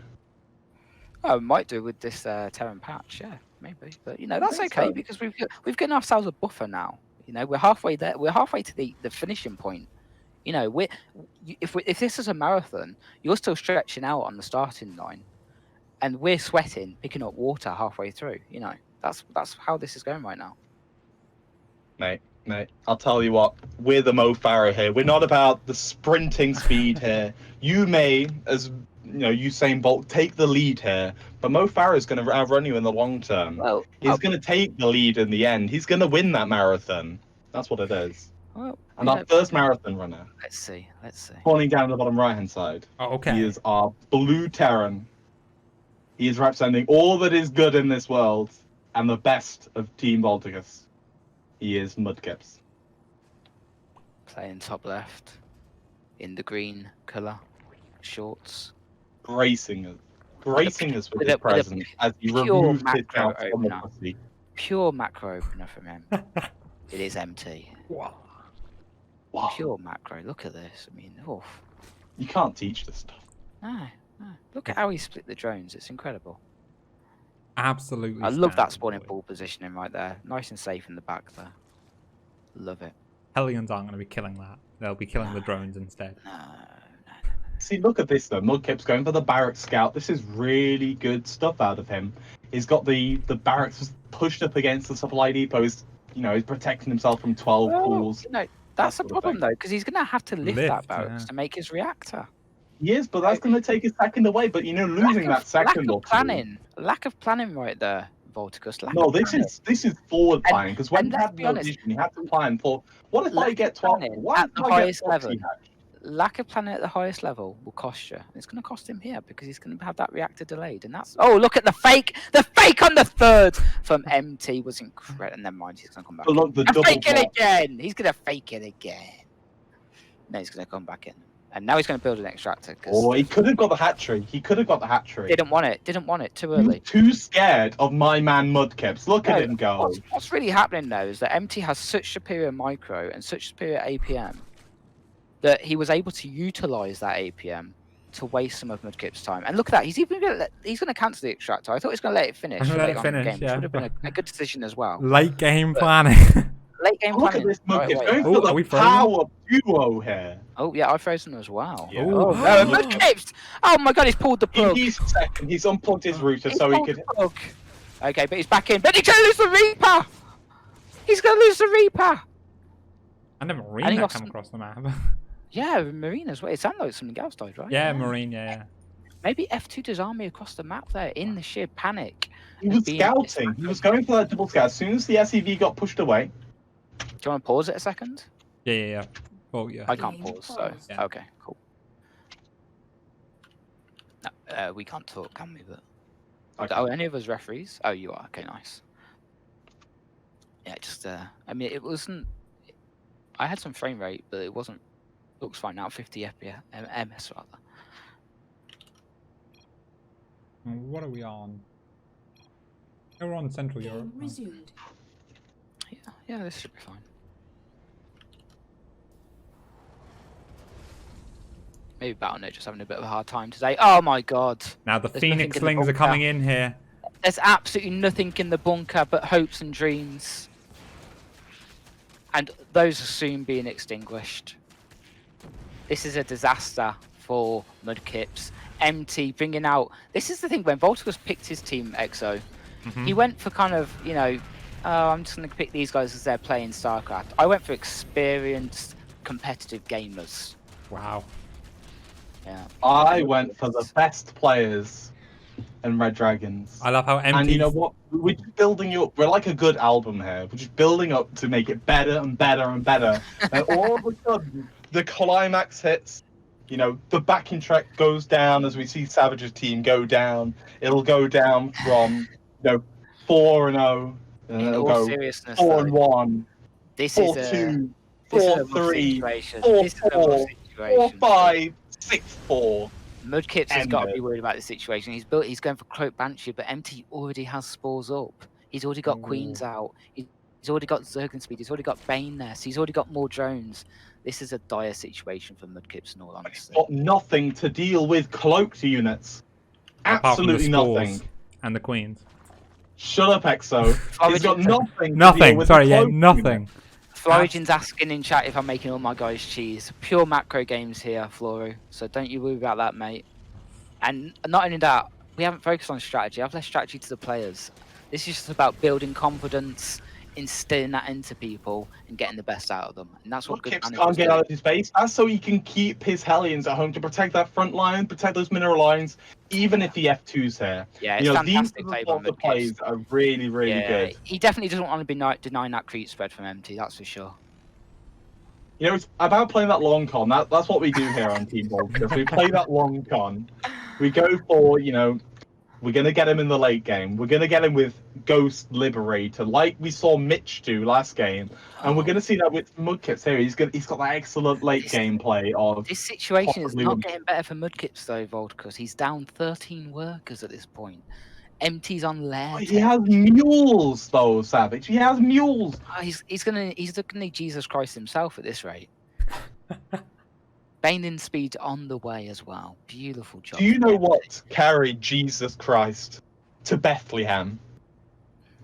Oh, we might do with this Terran patch, yeah, maybe. But you know, that's think okay so. because we've given ourselves a buffer now. You know, we're halfway there. We're halfway to the finishing point. You know, if this is a marathon, you're still stretching out on the starting line, and we're sweating, picking up water halfway through. You know, that's how this is going right now. Mate, I'll tell you what. We're the Mo Farah here. We're not about the sprinting speed here. You may, as you know, Usain Bolt, take the lead here, but Mo Farah is going to outrun you in the long term. Well, He's going to take the lead in the end. He's going to win that marathon. That's what it is. well, And you our know, first marathon runner, let's see. pointing down the bottom right-hand side, Oh, okay. he is our blue Terran. He is representing all that is good in this world and the best of Team Volticus. He is Mudkips. Playing top left, in the green colour, shorts. Gracing us with with his a presence as he pure removes his macro mouth from the opener. pussy. Pure macro opener from him. It is MT. Wow. Wow, Pure macro. Look at this. I mean, oh you can't teach this stuff. no. Look at how he split the drones. It's incredible. Absolutely. I love that standard, spawning boy. ball positioning right there. Nice and safe in the back there. Love it. Hellions aren't going to be killing that. They'll be killing the drones instead. No. See, look at this though. Mudkip's going for the barracks scout. This is really good stuff out of him. He's got the barracks pushed up against the supply depot. He's, you know, he's protecting himself from 12 pools. No, That's the sort of problem thing. though, because he's gonna have to lift that Lift, barracks yeah. to make his reactor. Yes, but that's going to take a second away. But losing that second or two. Lack of planning right there, Volticus. No, this is forward planning because when and you let's had be no honest, vision, you had to plan for what if I lack get of 12? planning What at if the I get highest 12 level. hatch? Lack of planning at the highest level will cost you. And it's going to cost him here because he's going to have that reactor delayed. And that's look at the fake on the third from MT was incredible. Never mind, he's going to come back. But look, the And double fake it block. again. He's going to fake it again. No, he's going to come back in. And now he's going to build an extractor. Oh, he could have got the hatchery. He could have got the hatchery. Didn't want it. Too He early. was too scared of my man Mudkips. Look at him go. What's really happening now is that MT has such superior micro and such superior APM that he was able to utilize that APM to waste some of Mudkip's time. And look at that, he's going to cancel the extractor. I thought he was going to let it finish. Let it finish, which yeah. would have been a good decision as well. Late game planning. Late game Look at planning. this Right Mudkips away. going for are we the frozen? power duo here. Oh yeah, I've frozen as well. Yeah. Oh no, Mudkips! Oh my god, he's pulled the plug. He's second. He's unplugged his router He's so he pulled could. the plug. Okay, but he's back in. But he's going to lose the Reaper. He's going to lose the Reaper. I never And he Marine lost come some- across the map. Yeah, Marine as well. It sounded like something else died, right? Yeah, Marine, yeah. Maybe F2 does army across the map there in the sheer panic. He was being scouting. He was going for that double scout. As soon as the SEV got pushed away, Do you want to pause it a second? Yeah. Oh, yeah. I can't pause, so Yeah. okay, cool. No, we can't talk, can we? But Okay. oh, any of us referees? Oh, you are. Okay, nice. Yeah, just I mean, it wasn't. I had some frame rate, but it wasn't. Looks fine now. 50 FPS, MS rather. What are we on? We're on Central Europe. Resumed. Yeah, this should be fine. Maybe Battle.net just having a bit of a hard time today. Oh my god. Now the There's Phoenix nothing in the Slings are bunker. coming in here. There's absolutely nothing in the bunker but hopes and dreams. And those are soon being extinguished. This is a disaster for Mudkips. MT bringing out... This is the thing, when Volticus picked his team, EXO, he went for kind of, oh, I'm just going to pick these guys as they're playing Starcraft. I went for experienced, competitive gamers. Wow. Yeah. I went for the best players in Red Dragons. I love how MT. And you know what? We're just building you up. We're like a good album here. We're just building up to make it better and better and better. And all of a sudden, the climax hits. The backing track goes down as we see Savage's team go down. It'll go down from 4-0, and then In it'll all go seriousness, 4-1, this is a 4-2, this is a rough 4-3, situation. 4-4, This is a rough situation. 4-5, 6-4. Mudkips has got to be Ended. worried about the situation. He's going for Cloak Banshee, but MT already has spores up. He's already got Queens out. He's already got Zerglin Speed. He's already got Bane there. So he's already got more drones. This is a dire situation for Mudkips, in all honesty. Got nothing to deal with cloaked units. Apart from the Absolutely spores nothing. And the Queens. Shut up, EXO. He's got nothing. to deal Nothing. with Sorry, the yeah, cloaked nothing. units. Florigen's asking in chat if I'm making all my guys cheese. Pure macro games here, Floru. So don't you worry about that, mate. And not only that, we haven't focused on strategy. I've left strategy to the players. This is just about building confidence, instilling that into people, and getting the best out of them. And that's what good Kips managers can't get do. out of his base. That's so he can keep his Hellions at home to protect that front line, protect those mineral lines, even if he F2's here. Yeah, it's These are fantastic the play by sorts of Mudkips. plays that are really, really Yeah, good. he definitely doesn't want to be denying that creep spread from MT, that's for sure. It's about playing that long con. That's what we do here on Team Volticus. We play that long con. We go for, we're going to get him in the late game. We're going to get him with Ghost Liberator, like we saw Mitch do last game. And we're going to see that with Mudkips here. He's got that excellent late game play of... This situation is possibly not win. getting better for Mudkips though, Volticus. He's down 13 workers at this point. MT's on lair. He has mules, though, Savage. He has mules. Oh, he's gonna need Jesus Christ himself at this rate. Bane in speed on the way as well. Beautiful job. Do you know what carried Jesus Christ to Bethlehem?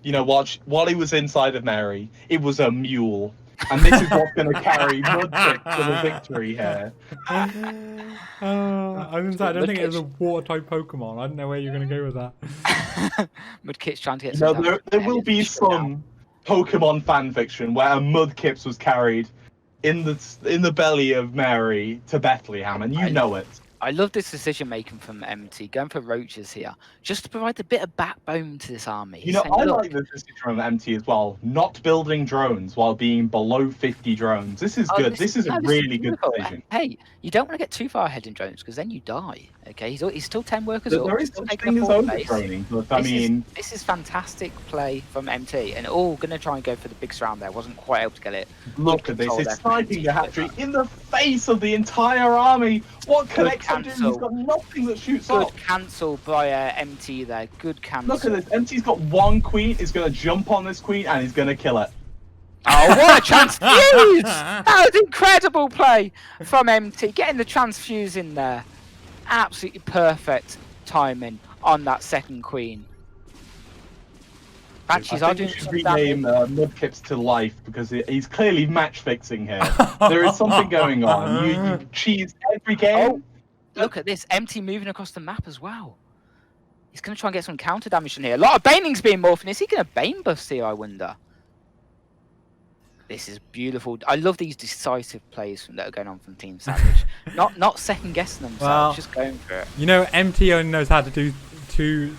You know what? While he was inside of Mary, it was a mule. And this is what's going to carry Mudkip to the victory here. I don't think it was a water-type Pokemon. I don't know where you're going to go with that. Mudkip's trying to get No, some there will be some Pokemon fan fiction where a Mudkips was carried in the belly of Mary to Bethlehem, and you know it. I love this decision making from MT, going for roaches here, just to provide a bit of backbone to this army. You know, Saying, I "Look, like this decision from MT as well. Not building drones while being below 50 drones. This is good. This is a really good beautiful. decision. Hey, you don't want to get too far ahead in drones because then you die. Okay, he's still 10 workers up. There He's is still such taking thing a as full base. overdroning, but I mean, This is fantastic play from MT, and going to try and go for the big surround there. Wasn't quite able to get it. look at this. It's sniping the hat-trick in the face of the entire army. What can Exo do? He's got nothing that shoots Good off. cancel by MT there. Good cancel. Look at this. MT's got one queen. He's going to jump on this queen and he's going to kill it. Oh, what a transfuse! That was incredible play from MT. Getting the transfuse in there. Absolutely perfect timing on that second queen. Banshees I are think doing we should some rename damage. Mudkips to life because he's clearly match fixing here. There is something going on. You cheese every game. Oh, look at this. MT moving across the map as well. He's going to try and get some counter damage in here. A lot of Baning's being morphed. Is he going to Bane bust here, I wonder? This is beautiful. I love these decisive plays that are going on from Team Savage. not second guessing themselves, just going for it. You know, MT only knows how to do two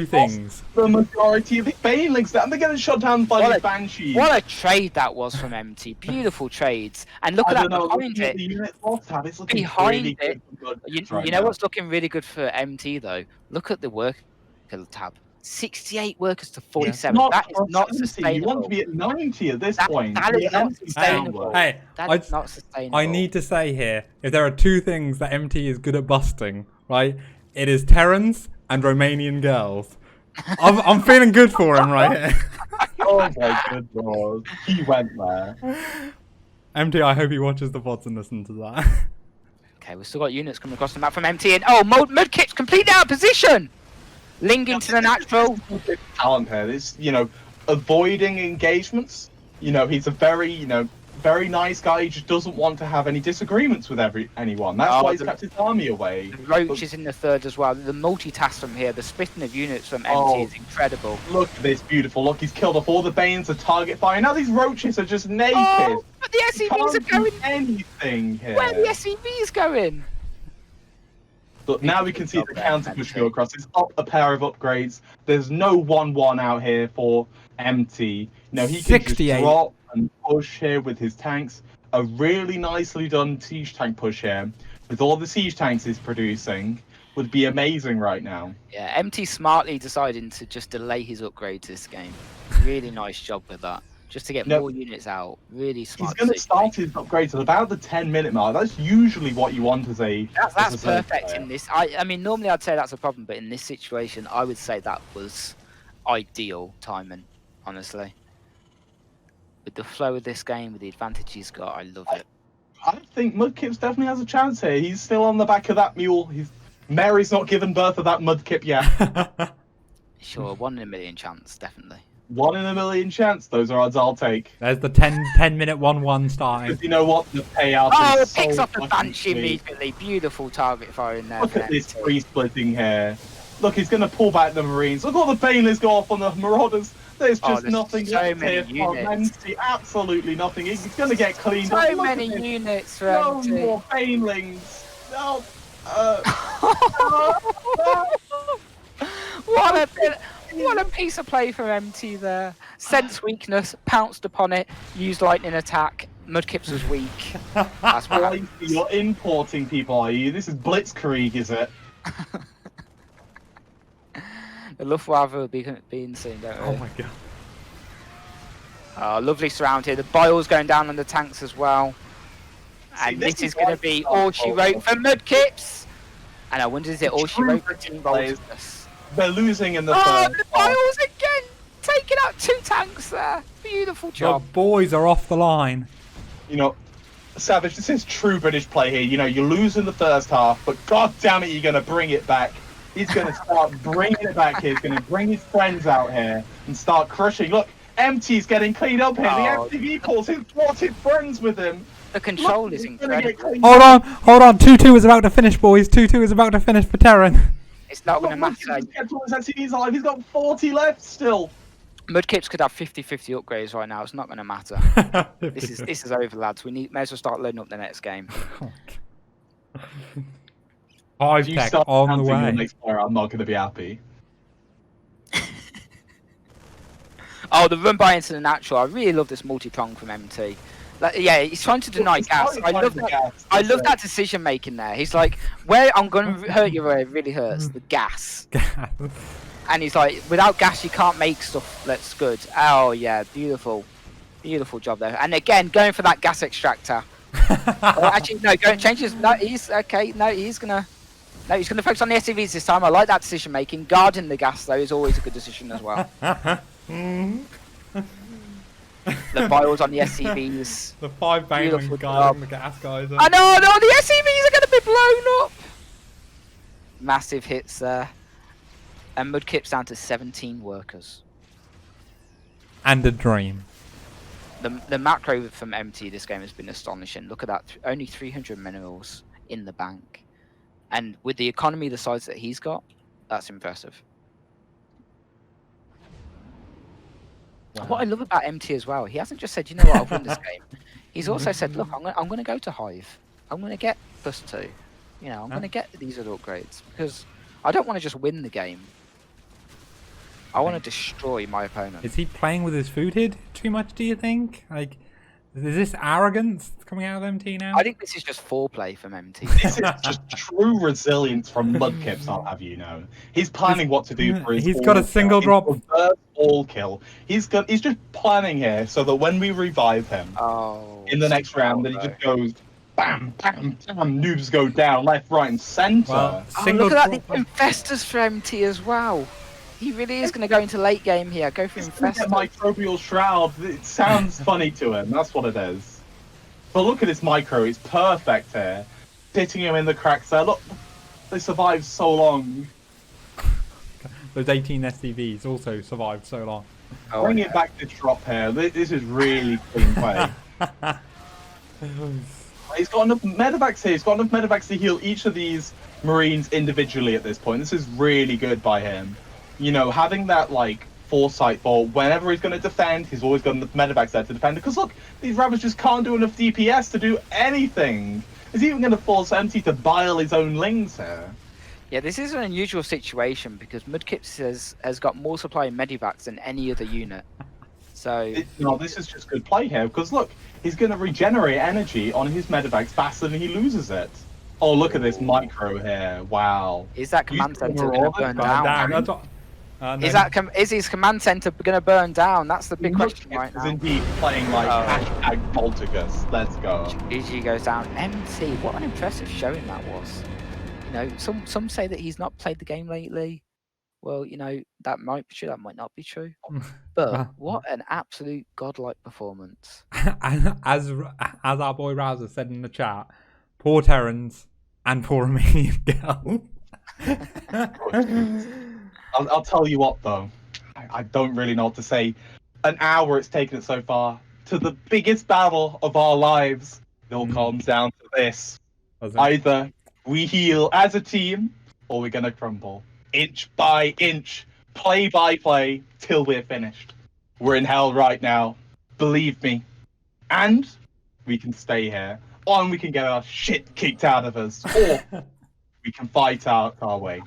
things. The majority of the Banelings, and they're getting shot down by the Banshees. What a trade that was from MT. Beautiful trades. And look at that behind it. Behind it. You know what's looking really good for MT though? Look at the worker tab. 68 workers to 47. Yeah, that is not sustainable. You want to be at 90 at this point. That is not sustainable. Hey, that is not sustainable. I need to say here, if there are two things that MT is good at busting, right? It is Terrans and Romanian girls. I'm feeling good for him right here. Oh my good lord. He went there. MT, I hope he watches the VODs and listens to that. Okay, we've still got units coming across the map from MT. And Mudkip's completely out of position. Ling into the natural. Talent here is, avoiding engagements. He's a very, very nice guy. He just doesn't want to have any disagreements with anyone. That's why he's kept his army away. The Roach is in the third as well. The multitask from here, the splitting of units from MT is incredible. Look at this, beautiful. Look, he's killed off all the Banes, the target fire. Now these Roaches are just naked. Oh, but the SCVs are going. Anything here. Where are the SCVs going? But now we can see the counter push go across. It's up a pair of upgrades. There's no 1-1 out here for MT. He can just drop and push here with his tanks. A really nicely done siege tank push here, with all the siege tanks he's producing, would be amazing right now. Yeah, MT smartly deciding to just delay his upgrades this game. Really nice job with that. Just to get more units out. Really smart. He's going to start his upgrades at about the 10-minute mark. That's usually what you want as a... That's perfect in this. I mean, normally I'd say that's a problem, but in this situation, I would say that was ideal timing, honestly. With the flow of this game, with the advantage he's got, I love it. I think Mudkips definitely has a chance here. He's still on the back of that mule. Mary's not given birth to that Mudkip yet. Sure, 1 in a million chance, definitely. 1 in a million chance. Those are odds I'll take. There's the 10-minute 1-1 starting. Because you know what? The payout it is picks so up the Banshee immediately. Beautiful target fire in there. Look at this free splitting here. Look, he's going to pull back the Marines. Look, all the Banelings go off on the Marauders. There's just nothing so many units. Absolutely nothing. He's going to get cleaned up. So many units for No MT. more Banelings. No. What a piece of play from MT there. Sense weakness, pounced upon it, used lightning attack. Mudkips was weak. That's what You're importing people, are you? This is Blitzkrieg, is it? The Luftwaffe will be being seen, don't we? Oh my god. Oh, lovely surround here. The Boyle's going down on the tanks as well. And this is going to be all she wrote for Mudkips. And I wonder, is it all she wrote for Team Voltus? They're losing in the third. Oh, the Boyles again! Taking out 2 tanks there. Beautiful job. The boys are off the line. Savage, this is true British play here. You lose in the first half, but god damn it, you're going to bring it back. He's going to start bringing it back here. He's going to bring his friends out here and start crushing. Look, MT's getting cleaned up here. Oh. The FTV calls his thwarted friends with him. The control is incredible. Hold on. 2-2 is about to finish, boys. 2-2 is about to finish for Terran. It's not going to matter. He's kept all his SCVs alive. He's got 40 left still. Mudkips could have 50-50 upgrades right now. It's not going to matter. This is over, lads. May as well start loading up the next game. Hive If you tech start on the counting way. your next player, I'm not going to be happy. Oh, the run by into the natural. I really love this multi-prong from MT. Like, yeah, he's trying to deny gas. I love that. I love that decision making there. He's like, where I'm going to hurt you where it really hurts, the gas. And he's like, without gas, you can't make stuff that's good. Oh yeah, beautiful, beautiful job there. And again, going for that gas extractor. Actually, no, go and change his. No, he's okay. No, he's gonna focus on the SCVs this time. I like that decision making. Guarding the gas though is always a good decision as well. The vials on the SCVs. The 5 Baneling guarding the gas guys. I know, no, the SCVs are going to be blown up. Massive hits there. And Mudkip's down to 17 workers. And a dream. The macro from MT this game has been astonishing. Look at that, only 300 minerals in the bank. And with the economy the size that he's got, that's impressive. Wow. What I love about MT as well, he hasn't just said, you know what, I've won this game. He's also said, look, I'm going to go to Hive. I'm going to get +2. You know, I'm going to get these other upgrades because I don't want to just win the game. I want to destroy my opponent. Is he playing with his food here too much, do you think? Like, is this arrogance coming out of MT now? I think this is just foreplay from MT. This is just true resilience from Mudkips, I'll have you know. He's planning what to do for his He's got a single drop. All kill. He's just planning here so that when we revive him in the next round, that he just goes bam, bam, bam, noobs go down left, right, and centre. Well, look at that, the infestors for MT as well. He really is going to go into late game here. Go for infestors. Microbial shroud. It sounds funny to him. That's what it is. But look at this micro. It's perfect here. Hitting him in the cracks there. Look, they survived so long. Those 18 SCVs also survived so long. Bringing back the drop here. This is really clean play. He's got enough medevacs here. He's got enough medevacs to heal each of these Marines individually at this point. This is really good by him. You know, having that, like, foresight for whenever he's going to defend, he's always got enough medevacs there to defend. Because, look, these Ravagers can't do enough DPS to do anything. He's even going to force MT to bile his own lings here. Yeah, this is an unusual situation because Mudkips has got more supply of medevacs than any other unit. So... No, this is just good play here. Because, look, he's going to regenerate energy on his medevacs faster than he loses it. Oh, look at this micro here. Wow. Is that command center going to burn down? Is his command center going to burn down? That's the big question right now. He's indeed playing like hashtag Poltergeist. Let's go. GG goes down. MT, what an impressive showing that was. You know, some say that he's not played the game lately. Well, you know, that might be true, that might not be true. But what an absolute godlike performance. As our boy Rouser said in the chat, poor Terrans and poor Romanian girl. I'll tell you what, though. I don't really know what to say. An hour it's taken it so far to the biggest battle of our lives. It all comes down to this. Either we heal as a team, or we're going to crumble. Inch by inch, play by play, till we're finished. We're in hell right now. Believe me. And we can stay here. Or we can get our shit kicked out of us. Or we can fight our way.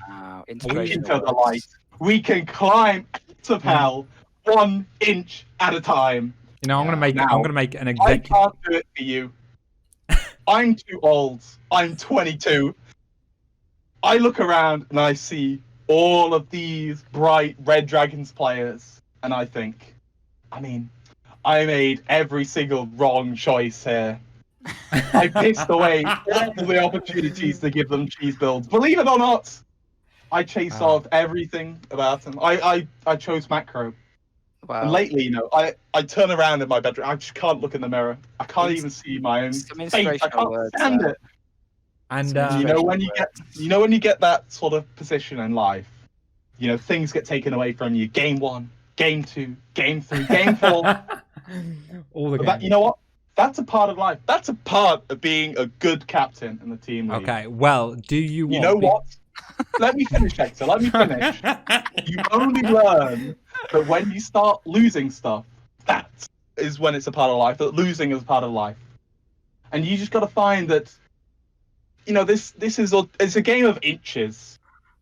Into the light. We can climb out of hell 1 inch at a time. You know, I'm gonna make an executive. I can't do it for you. I'm too old. I'm 22. I look around and I see all of these bright Red Dragons players, and I think, I mean, I made every single wrong choice here. I pissed away all the opportunities to give them cheese builds. Believe it or not, I chased off everything about them. I chose macro. Wow. And lately, you know, I turn around in my bedroom. I just can't look in the mirror. I can't even see my own face. I can't stand it. And you know when you get that sort of position in life, you know things get taken away from you. Game 1, game 2, game 3, game 4. All the games. You know what? That's a part of life. That's a part of being a good captain in the team league. Okay, well, do you want... You know what? Let me finish, Hector. Let me finish. You only learn that when you start losing stuff, that is when it's a part of life. That losing is a part of life, and you just got to find that. You know, it's a game of inches.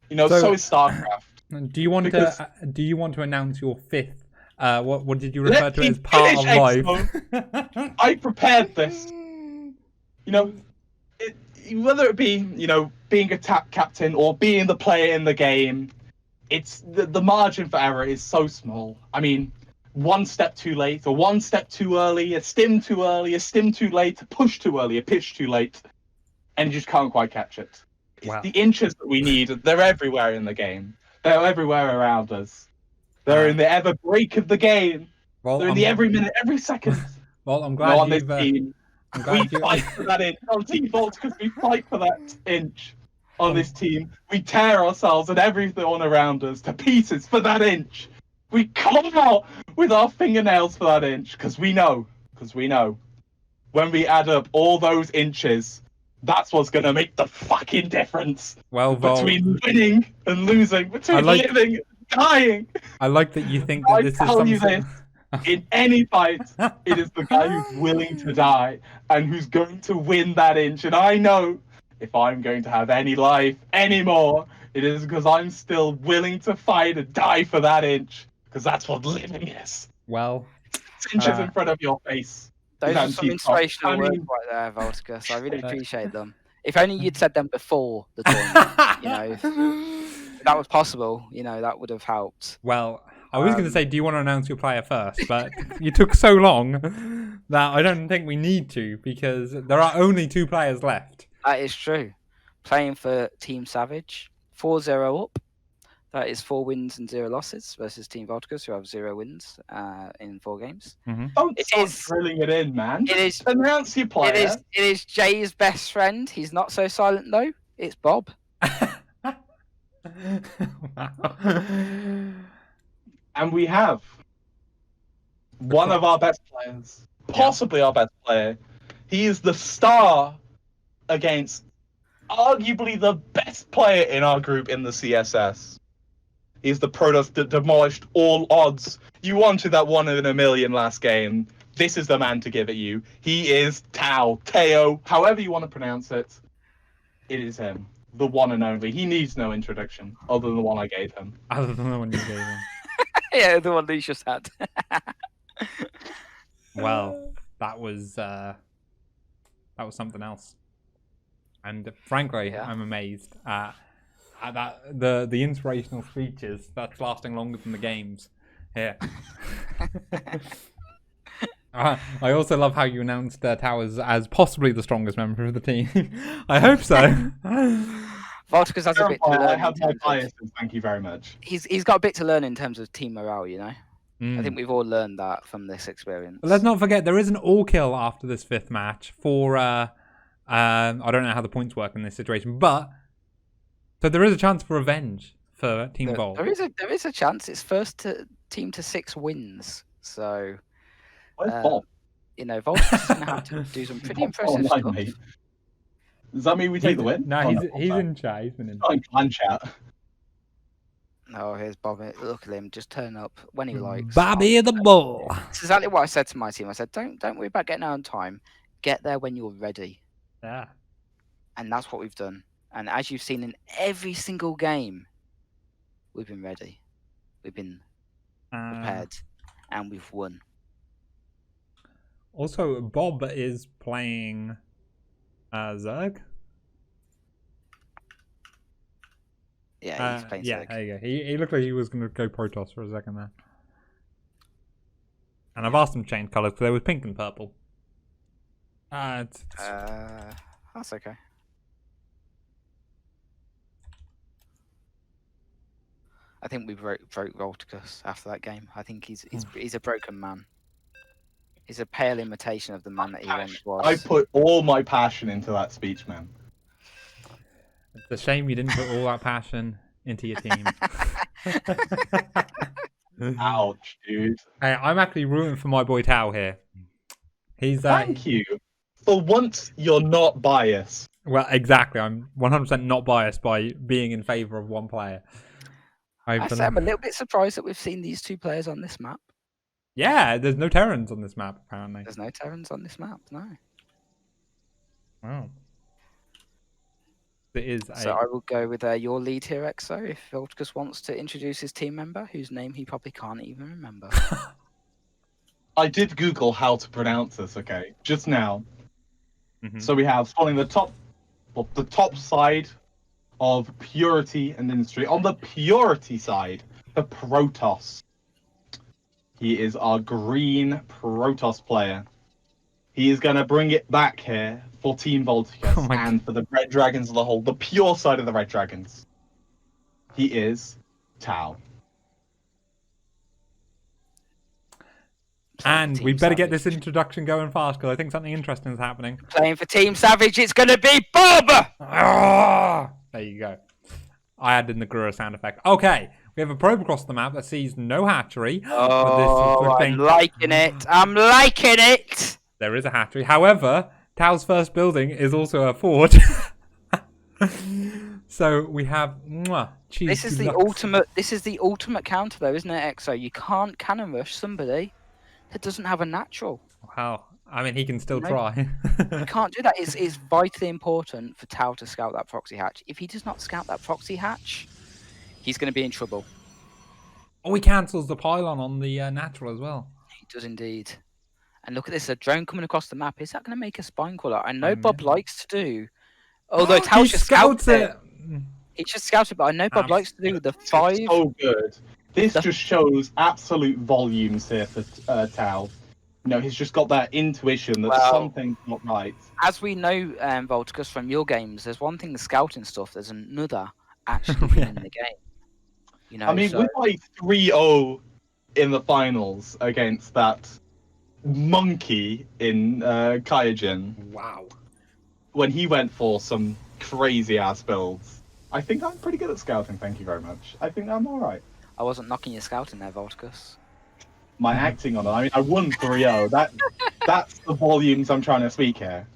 You know, so is Starcraft. Do you want Because- to announce your fifth? What did you refer Let to me as part of finish, life? Exo. I prepared this. You know, whether it be, you know, being a captain or being the player in the game, it's the margin for error is so small. I mean, one step too late or one step too early, a stim too early, a stim too late, a push too early, a pitch too late, and you just can't quite catch it. It's Wow. the inches that we need. They're everywhere in the game. They're everywhere around us. They're in the ever break of the game. Well, They're in the every minute, every second. Well, I'm No, glad on this you've. team, I'm we glad you. fight for that inch. On default, because we fight for that inch on this team. We tear ourselves and everything around us to pieces for that inch. We come out with our fingernails for that inch because we know. When we add up all those inches, that's what's going to make the fucking difference Well, Vol, between winning and losing, between living and dying. I like that you think that I this is tell you something. In any fight, it is the guy who's willing to die and who's going to win that inch. And I know if I'm going to have any life anymore, it is because I'm still willing to fight and die for that inch. Because that's what living is. Well, 6 inches in front of your face. Those are some inspirational words right there, Volticus. I really appreciate them. If only you'd said them before the tournament, you know, if that was possible, you know, that would have helped. Well, I was going to say, do you want to announce your player first? But you took so long that I don't think we need to because there are only 2 players left. That is true. Playing for Team Savage, 4-0 up. That is 4 wins and 0 losses versus Team Volticus, who have 0 wins in 4 games. Mm-hmm. Don't start drilling it in, man. It is announce your player. It is Jay's best friend. He's not so silent though. It's Bob. And we have one of our best players, possibly our best player. He is the star against arguably the best player in our group in the CSS. He's the Protoss that demolished all odds. You wanted that 1 in a million last game. This is the man to give it you. He is Teo, however you want to pronounce it. It is him, the one and only. He needs no introduction other than the one I gave him. Other than the one you gave him. Yeah, the one that you just had. Well, that was something else. And frankly, I'm amazed at that the inspirational speeches that's lasting longer than the games here. I also love how you announced Towers as possibly the strongest member of the team. I hope so. Volticus has a bit to learn. I have my biases, thank you very much. He's got a bit to learn in terms of team morale, you know? Mm. I think we've all learned that from this experience. But let's not forget, there is an all-kill after this 5th match for... I don't know how the points work in this situation, but... So there is a chance for revenge for Team Vol. There is a chance. It's first team to 6 wins. So... you know, Volticus is going to have to do some pretty impressive stuff. Does that mean we take the win? No, he's in chat. He's been in clan chat. Oh, here's Bobby. Look at him, just turn up when he likes. Bobby the Bull. That's exactly what I said to my team. I said, don't worry about getting out on time. Get there when you're ready. Yeah. And that's what we've done. And as you've seen in every single game, we've been ready. We've been prepared. And we've won. Also, Bob is playing Zerg. Yeah, he's playing Zerg. Yeah, there you go. He looked like he was going to go Protoss for a second there. And I've asked him to change colours because they were pink and purple. That's okay. I think we broke Volticus after that game. I think he's a broken man. He's a pale imitation of the man that he once was. I put all my passion into that speech, man. It's a shame you didn't put all that passion into your team. Ouch, dude. Hey, I'm actually rooting for my boy Tao here. He's Thank you. For once, you're not biased. Well, exactly. I'm 100% not biased by being in favour of one player. I say I'm a little bit surprised that we've seen these two players on this map. Yeah, there's no Terrans on this map, apparently. There's no Terrans on this map, no. Wow. It is So I will go with your lead here, Exo, if Volticus wants to introduce his team member, whose name he probably can't even remember. I did Google how to pronounce this, okay, just now. Mhm. So we have following the top side of purity and industry. On the purity side, the Protoss. He is our green Protoss player. He is going to bring it back here for Team Volticus Oh my and for the Red Dragons as a whole, the pure side of the Red Dragons. He is Tau. And we Team better get this Savage. introduction going fast because I think something interesting is happening. Playing for Team Savage, it's going to be Bob! Ah! There you go. I added in the Gura sound effect. Okay, we have a probe across the map that sees no hatchery. Oh, I'm liking it. I'm liking it. There is a hatchery. However, Tau's first building is also a fort. So we have This is the ultimate. This is the ultimate counter, though, isn't it, Exo? You can't cannon rush somebody that doesn't have a natural. Wow. I mean, he can still No. try. You can't do that. It's vitally important for Tau to scout that proxy hatch. If he does not scout that proxy hatch, he's going to be in trouble. Oh, he cancels the pylon on the natural as well. He does indeed. And look at this, a drone coming across the map. Is that going to make a spine crawler? I know Bob likes to do. Although Tau He just scouts it. it. He just scouts it, but I know Bob likes to do the 5. So good. This just shows absolute volumes here for Tau. You know, he's just got that intuition that something's not right. As we know, Volticus, from your games, there's one thing the scouting stuff, there's another actually winning the game. You know, I mean, we're like 3-0 in the finals against that monkey in Kaijin. Wow. When he went for some crazy ass builds. I think I'm pretty good at scouting, thank you very much. I think I'm alright. I wasn't knocking your scouting there, Volticus. My acting on it, I mean, I won 3-0. That's the volumes I'm trying to speak here.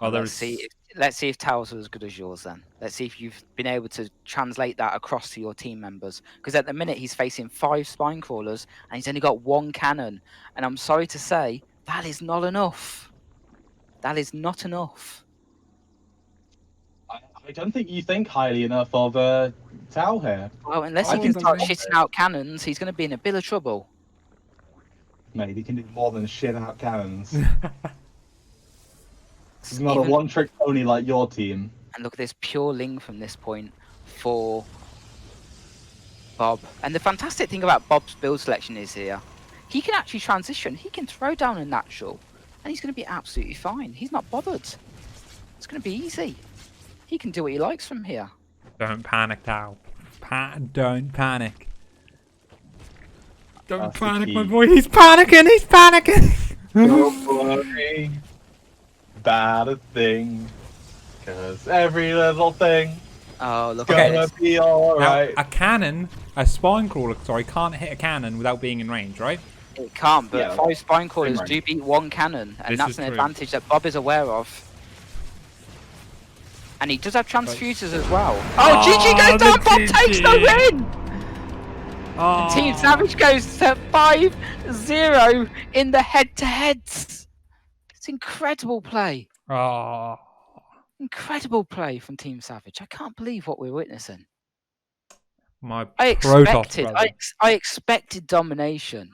Well, let's see if Tau's are as good as yours then. Let's see if you've been able to translate that across to your team members. Because at the minute he's facing 5 spine crawlers and he's only got 1 cannon. And I'm sorry to say, that is not enough. That is not enough. I don't think you think highly enough of Tau here. Well, unless he can start shitting out cannons, he's going to be in a bit of trouble. Mate, he can do more than shit out cannons. He's not a one-trick pony like your team. And look at this pure Ling from this point for Bob. And the fantastic thing about Bob's build selection is here, he can actually transition. He can throw down a natural, and he's going to be absolutely fine. He's not bothered. It's going to be easy. He can do what he likes from here. Don't panic, Tau. Don't panic. Don't panic, my boy. He's panicking. He's panicking. Don't worry about a thing, cause every little thing look gonna be alright. Now, a cannon, a spine crawler, sorry, can't hit a cannon without being in range, right? It can't, but Yeah, 5 spine crawlers right. do beat 1 cannon, and This that's is an true. advantage that Bob is aware of. And he does have transfusers as well. Oh, GG goes the down, Bob GG. takes the win! Oh. Team Savage goes to 5-0 in the head-to-heads. It's incredible play. Oh. Incredible play from Team Savage. I can't believe what we're witnessing. My I Protoss expected domination.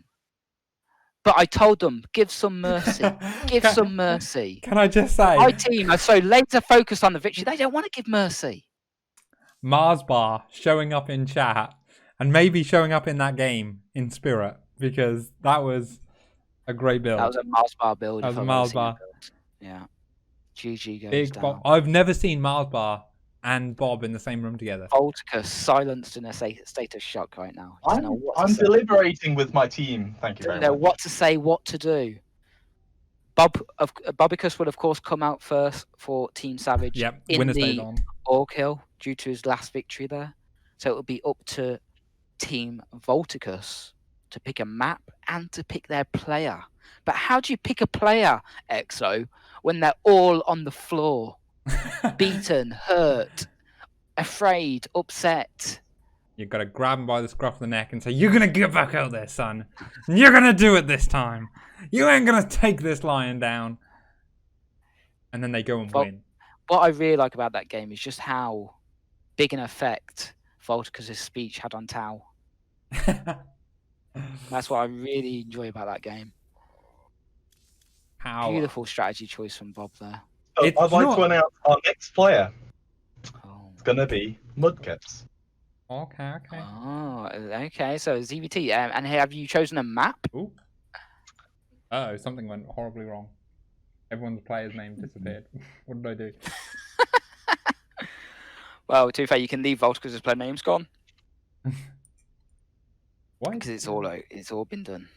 But I told them, give some mercy. Give some mercy. Can I just say, My team are so laser focused on the victory, they don't want to give mercy. Mars Bar showing up in chat and maybe showing up in that game in spirit because that was a great build. That was a Mars Bar build. That was if a I've Mars ever seen a Bar. build. Yeah. GG goes Big down. Bob. I've never seen Mars Bar and Bob in the same room together. Volticus silenced in a state of shock right now. He doesn't know what to I'm say. deliberating with my team. Thank you very Doesn't know much. what to say, what to do. Bobicus would of course come out first for Team Savage Yep, in winner stays the on. Orc Hill due to his last victory there. So it will be up to Team Volticus to pick a map and to pick their player. But how do you pick a player, EXO, when they're all on the floor, beaten, hurt, afraid, upset? You've got to grab him by the scruff of the neck and say, "You're gonna get back out there, son. You're gonna do it this time. You ain't gonna take this lion down." And then they go and win. What I really like about that game is just how big an effect Volticus' speech had on Tau. That's what I really enjoy about that game. How Beautiful strategy choice from Bob there. So It's I'd like not- to announce our next player. Oh. It's gonna be Mudkips. Okay. Oh, okay. So ZVT, and have you chosen a map? Ooh. Uh-oh, something went horribly wrong. Everyone's player's name disappeared. What did I do? Well, to be fair, you can leave Volticus' player name's gone Why? because it's all been done.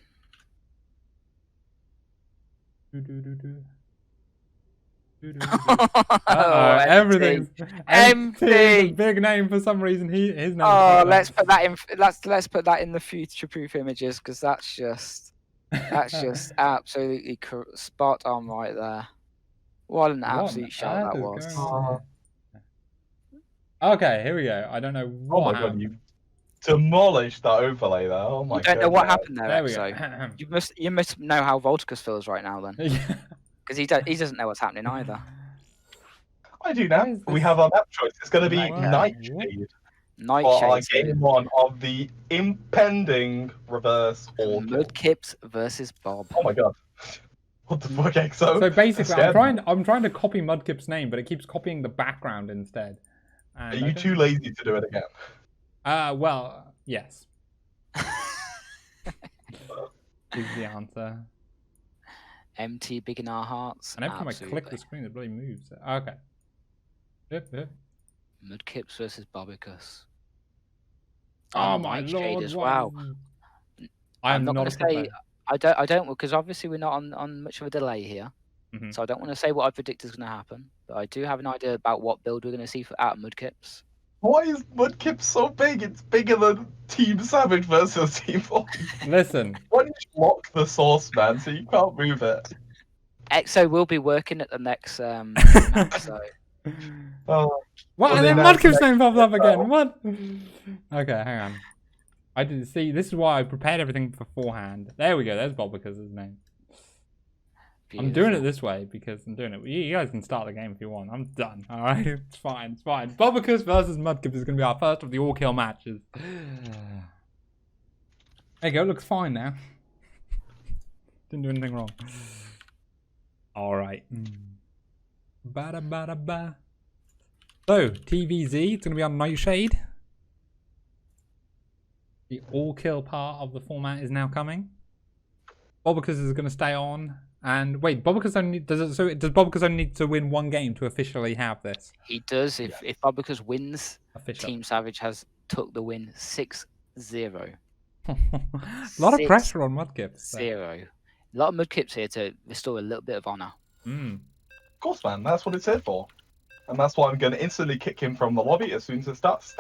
Uh-oh, everything's empty. is a big name for some reason. His name. Oh, let's put that in. Let's put that in the future-proof images because that's just absolutely spot on right there. What an absolute shot that was. Okay, here we go. I don't know what Oh my god, happened. you demolished that overlay there. Oh my You don't know what goodness. happened there, There we so go. you must know how Volticus feels right now then, because he doesn't know what's happening either. I do now. Why is We this- have our map choice. It's going to be Wow. Nightshade for our Nightshade, game one of the impending reverse orc. Mudkips versus Bob. Oh my god. What the fuck, EXO? So basically, Scared me. I'm trying to copy Mudkip's name, but it keeps copying the background instead. Are And I you don't- too lazy to do it again? Well, yes. Is the answer. MT big in our hearts. And every time I click Absolutely. the screen, it really moves. Okay. Yep. Mudkips versus Bobicus. Oh And my Nightshade lord! as why- well. I I'm am not not going a to pro say. player. I don't because obviously we're not on much of a delay here, Mhm. so I don't want to say what I predict is going to happen. But I do have an idea about what build we're going to see out of Mudkips. Why is Mudkip so big? It's bigger than Team Savage versus Team Volticus. Listen, Why did you lock the source, man, so you can't move it? EXO will be working at the next map, so Oh, what? Well, And then then that's Mudkip's next name pops up step. again. What? Okay, hang on. I didn't see. This is why I prepared everything beforehand. There we go. There's Bobicus' name. I'm doing it this way because I'm doing it. You guys can start the game if you want. I'm done. All right, it's fine. It's fine. Bobicus versus Mudkip is going to be our first of the all-kill matches. There you go. It looks fine now. Didn't do anything wrong. All right. Ba-da-ba-da-ba. So TVZ. It's going to be on Nightshade. The all-kill part of the format is now coming. Bobicus is going to stay on. And wait, Bobicus only does Bobicus only need to win one game to officially have this? he does. If Bobicus wins, Official. Team Savage has took the win 6-0. A lot of pressure on Mudkip. So. 0. A lot of Mudkips here to restore a little bit of honor. of course, man. That's what it's here for. And that's why I'm going to instantly kick him from the lobby as soon as it starts.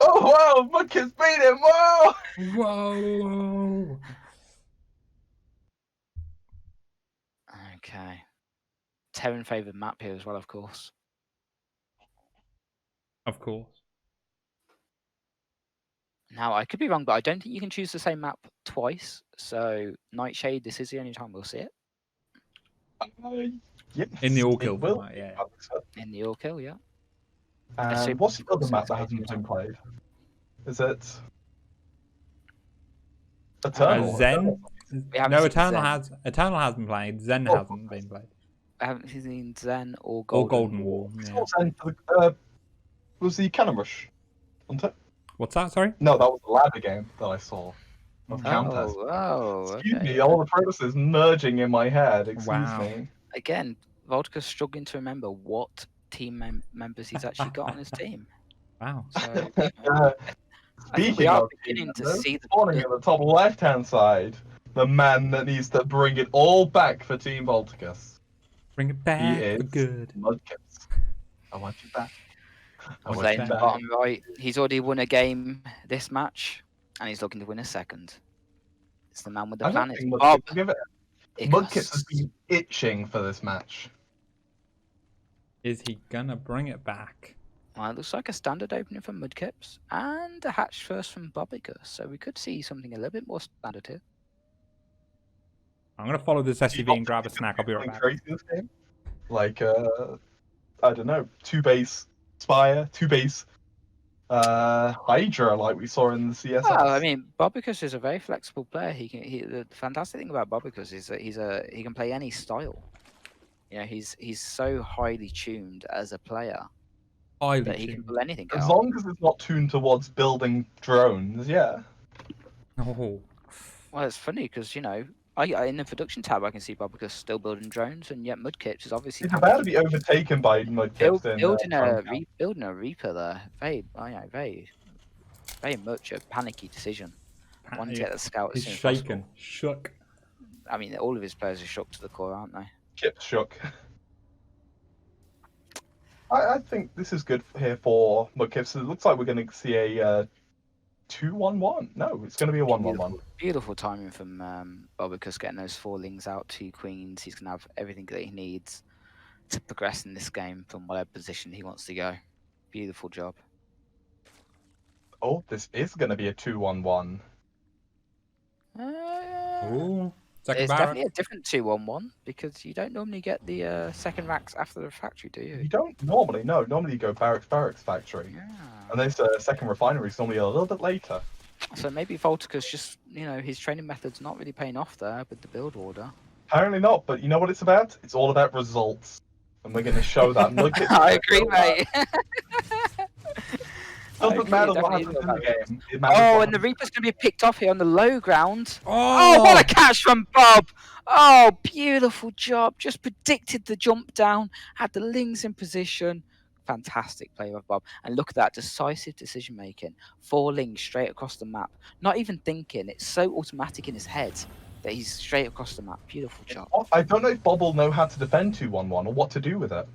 Oh, wow! Mudkip's beat him! Wow! Whoa! Okay. Terran favoured map here as well, of course. Of course. Now, I could be wrong, but I don't think you can choose the same map twice. So, Nightshade, this is the only time we'll see it. Yes, In the all-kill it will. format, yeah. In the all-kill, yeah. And So- what's the other map that so- hasn't been played? Is it Eternal? Zen? We haven't No, seen Eternal Zen. has been played. Zen Oh. hasn't been played. I haven't seen Zen or Or Golden. Golden Wall. It's Yeah. not Zen for the, was the Cannon Rush, wasn't it? What's that? Sorry. No, that was the ladder game that I saw. Of Countess. Oh, Excuse okay. me, all the processes merging in my head. Excuse Wow. me. Again, Volticus struggling to remember what team members he's actually got on his team. Wow. So, Uh, I think we speaking are of beginning to team, see the- spawning at the top left-hand side, the man that needs to bring it all back for Team Volticus. Bring it back is for good. Mudkips. I want you back. I want Playing you the back. bottom right. He's already won a game this match. And he's looking to win a second. It's the man with the I plan. don't It's think Bob. Mudkips will give it. Mudkips has been itching for this match. Is he gonna bring it back? Well, it looks like a standard opening from Mudkips and a hatch first from Bobicus, so we could see something a little bit more standard here. I'm gonna follow this SUV and grab a snack. I'll be right Something back. crazy this game. Like, I don't know, 2-base Spire, 2-base Hydra, like we saw in the CSS. Well, I mean, Bobicus is a very flexible player. The fantastic thing about Bobicus is that he can play any style. You know, he's so highly tuned as a player that he can pull anything As out. long as it's not tuned towards building drones, yeah. Oh. Well, it's funny because, you know, in the production tab, I can see Bobicus still building drones, and yet Mudkips is obviously He's about to be overtaken by Mudkips building a Reaper there. Very much a panicky decision. One to get the scout as He's soon as shaken, possible. shook. I mean, all of his players are shook to the core, aren't they? Chip shook. I think this is good here for Mudkips. It looks like we're going to see a 2-1-1. No, it's going to be a 1-1-1. Beautiful timing from Bobicus getting those 4 lings out, 2 queens. He's going to have everything that he needs to progress in this game from whatever position he wants to go. Beautiful job. Oh, this is going to be a 2-1-1. Ooh. Second It's barrack. definitely a different 2-1-1 because you don't normally get the second racks after the factory, do you? You don't normally, no. Normally you go barracks factory. Yeah. And this second refinery is normally a little bit later. So maybe Volticus just, you know, his training method's not really paying off there with the build order. Apparently not, but you know what it's about? It's all about results. And we're going to show that. I agree, mate. Doesn't matter what happens in the game. It matters Oh, what and the happens. Reaper's going to be picked off here on the low ground. Oh, Oh, what a catch from Bob! Oh, beautiful job. Just predicted the jump down, had the lings in position. Fantastic play of Bob. And look at that decisive decision making. 4 lings straight across the map. Not even thinking. It's so automatic in his head that he's straight across the map. Beautiful job. I don't know if Bob will know how to defend 2-1-1 or what to do with it.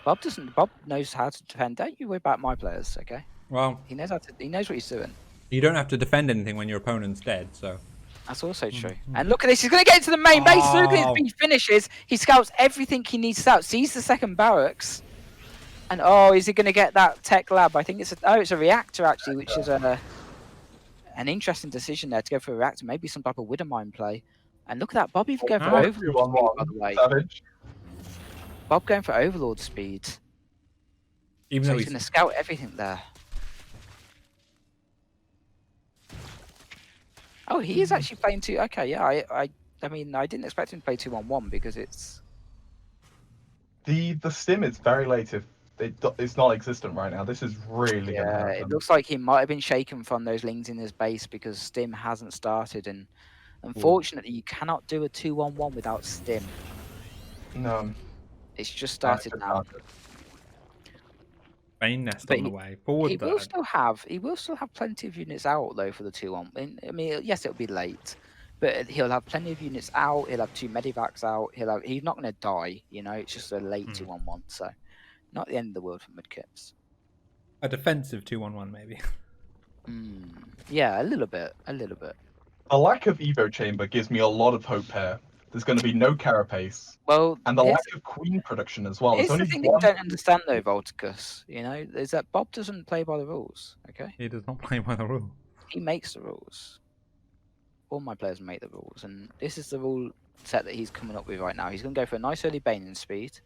Bob knows how to defend. Don't you worry about my players, okay? Well, He knows what he's doing. you don't have to defend anything when your opponent's dead, so. That's also true. And look at this. He's going to get into the main base. Look at Oh. his beat finishes. He scouts everything he needs to scout. Sees the second barracks. And oh, is he going to get that tech lab? I think it's a reactor actually, which is an interesting decision there to go for a reactor. Maybe some type of Widowmine play. And look at that. Bob even going for Overlord speed, by the way. Savage. Bob going for Overlord speed. Even So though he's going to scout everything there. Oh, he is actually playing 2. Okay, yeah. I mean, I didn't expect him to play 2-1-1 because it's. The stim is very late if it's not existent right now. This is really going to Yeah, happen. it looks like he might have been shaken from those lings in his base because Stim hasn't started, and unfortunately, you cannot do a 2-1-1 without Stim. No. It's just started now. Bane nest But on the way. Forward He bird. will still have plenty of units out though for the 2-1. I mean, yes, it'll be late, but he'll have plenty of units out. He'll have 2 medivacs out. He's not going to die. You know, it's just a late 2-1-1. So, not the end of the world for Mudkips. A defensive 2-1-1 maybe. Yeah, a little bit. The lack of Evo chamber gives me a lot of hope here. There's going to be no carapace. Well, And the lack of queen production as well. Here's There's the only thing that you one. don't understand though, Volticus, you know, is that Bob doesn't play by the rules, okay? He does not play by the rule. He makes the rules. All my players make the rules, and this is the rule set that he's coming up with right now. He's going to go for a nice early Baning speed,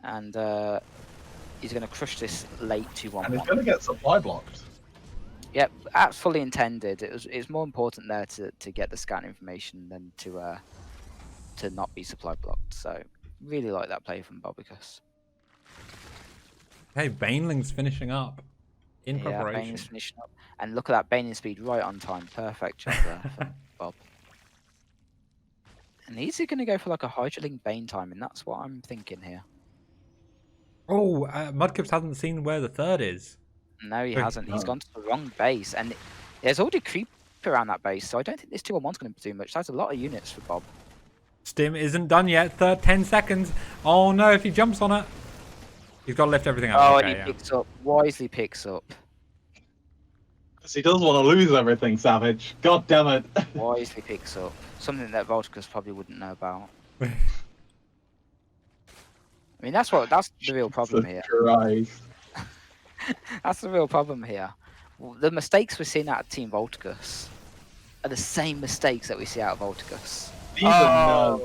and he's going to crush this late And 2-1-1. it's going to get supply blocked. Yep, that's fully intended. It's more important there to get the scan information than to not be supply blocked. So really like that play from Bobicus. Hey, Baneling's finishing up. In Yeah, preparation. Baning's finishing up. And look at that Baning speed right on time. Perfect job there from Bob. And is he going to go for like a Hydroling Bane timing? That's what I'm thinking here. Oh, Mudkips hasn't seen where the third is. No, he Wait, hasn't. He's no. gone to the wrong base. And there's already creep around that base, so I don't think this 2-on-1's going to do much. That's a lot of units for Bob. Stim isn't done yet. 10 seconds. Oh no, if he jumps on it. He's got to lift everything up. Oh, Okay, and he picks up, wisely picks up. Because he does want to lose everything, Savage. God damn it. Wisely picks up something that Volticus probably wouldn't know about. I mean, that's the real problem here. Christ. That's the real problem here. The mistakes we're seeing out of Team Volticus are the same mistakes that we see out of Volticus. These are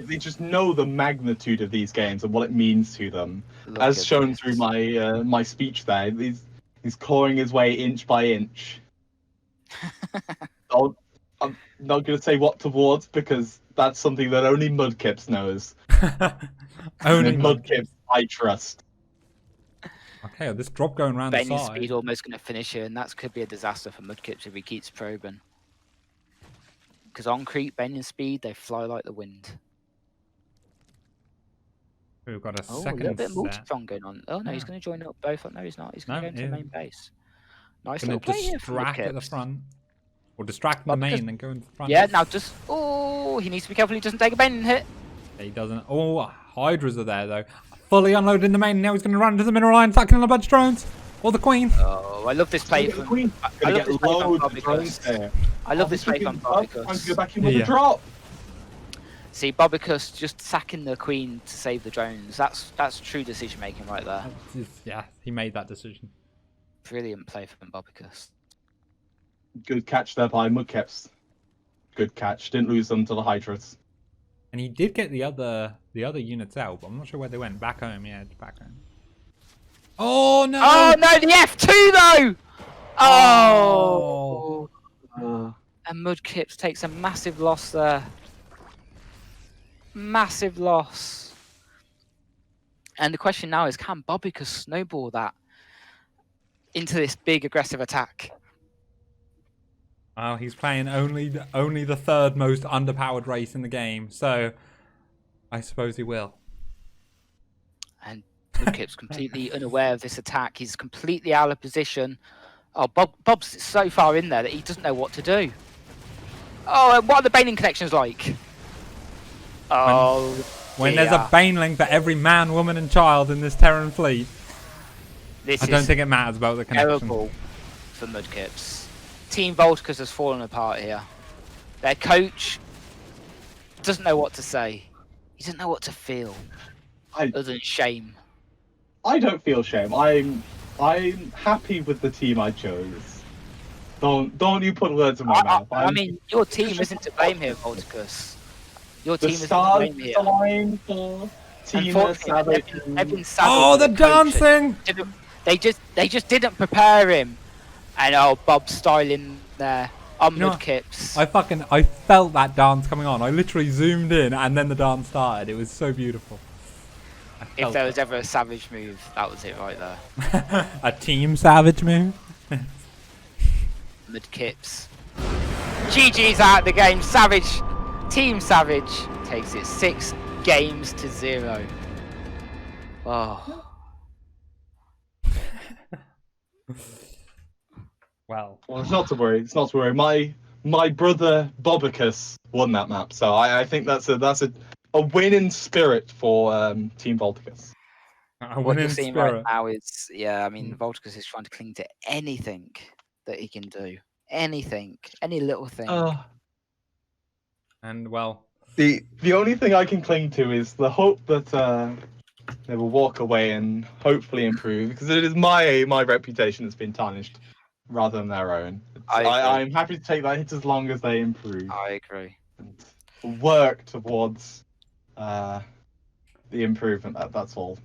they just know the magnitude of these games and what it means to them, Look as at shown this. through my my speech there. He's clawing his way inch by inch. I'm not going to say what towards because that's something that only Mudkips knows. Only Mudkips I trust. Okay, this drop going around the Bending side. speed almost going to finish here, and that could be a disaster for Mudkips if he keeps probing. Because on creep, bending speed, they fly like the wind. We've got a Oh, a second little bit of set. multi-prong going on. Oh, no, he's Yeah. going to join up both. No, he's not. He's going to No, go into the main base. Nice Gonna little play here from distract at the Mudkips. front. Or distract the Well, main because- and go into the front. Yeah, now just... Oh, he needs to be careful he doesn't take a bending hit. He doesn't. Oh, Hydras are there though. Fully unloading the main. Now he's going to run into the mineral line, start killing a bunch of drones. Or the queen. Oh, I love this play Look at the from... Queen. I Gonna love get this play from loads of drones Bobicus. there. I love this play from Time to Bobicus. go back in with Yeah. the drop. See, Bobicus just sacking the queen to save the drones. That's true decision making right there. Yeah, he made that decision. Brilliant play from Bobicus. Good catch there by Mudkips. Good catch. Didn't lose them to the Hydras. And he did get the other units out, but I'm not sure where they went. Back home, yeah, back home. Oh no! Oh no, the F2 though! Oh! And Mudkips takes a massive loss there. Massive loss. And the question now is, can Bobicus snowball that into this big aggressive attack? Oh, he's playing only the third most underpowered race in the game, so I suppose he will. And Mudkip's completely unaware of this attack. He's completely out of position. Oh, Bob's so far in there that he doesn't know what to do. Oh, and what are the Baneling connections like? Oh, When there's a dear. baneling for every man, woman, and child in this Terran fleet, This I don't is think it matters about the connection. terrible for Mudkips. Team Volticus has fallen apart here. Their coach doesn't know what to say. He doesn't know what to feel, other than shame. I don't feel shame. I'm happy with the team I chose. Don't you put words in my mouth. I mean, your team isn't to blame here, Volticus. Your the team isn't to stars blame here. align for Tina Unfortunately, Savage. Evan Savage Oh, the the coach, dancing! They just didn't prepare him. And oh, Bob styling there on You know what? Mudkips. I felt that dance coming on. I literally zoomed in and then the dance started. It was so beautiful. I If felt there was ever a Savage move, that was it right there. it. A Team Savage move. Mudkips. GG's out the game. Savage, Team Savage takes it 6-0. Oh, Well, Well, it's not to worry. It's not to worry. My brother Bobicus won that map, so I think that's a win in spirit for Team Volticus. I what went you're in seeing right spirit. now is, yeah, I mean, Volticus is trying to cling to anything that he can do. Anything, any little thing. And well, The only thing I can cling to is the hope that they will walk away and hopefully improve, because it is my reputation that's been tarnished rather than their own. I agree. I'm happy to take that hit as long as they improve I agree. and work towards the improvement. That's all.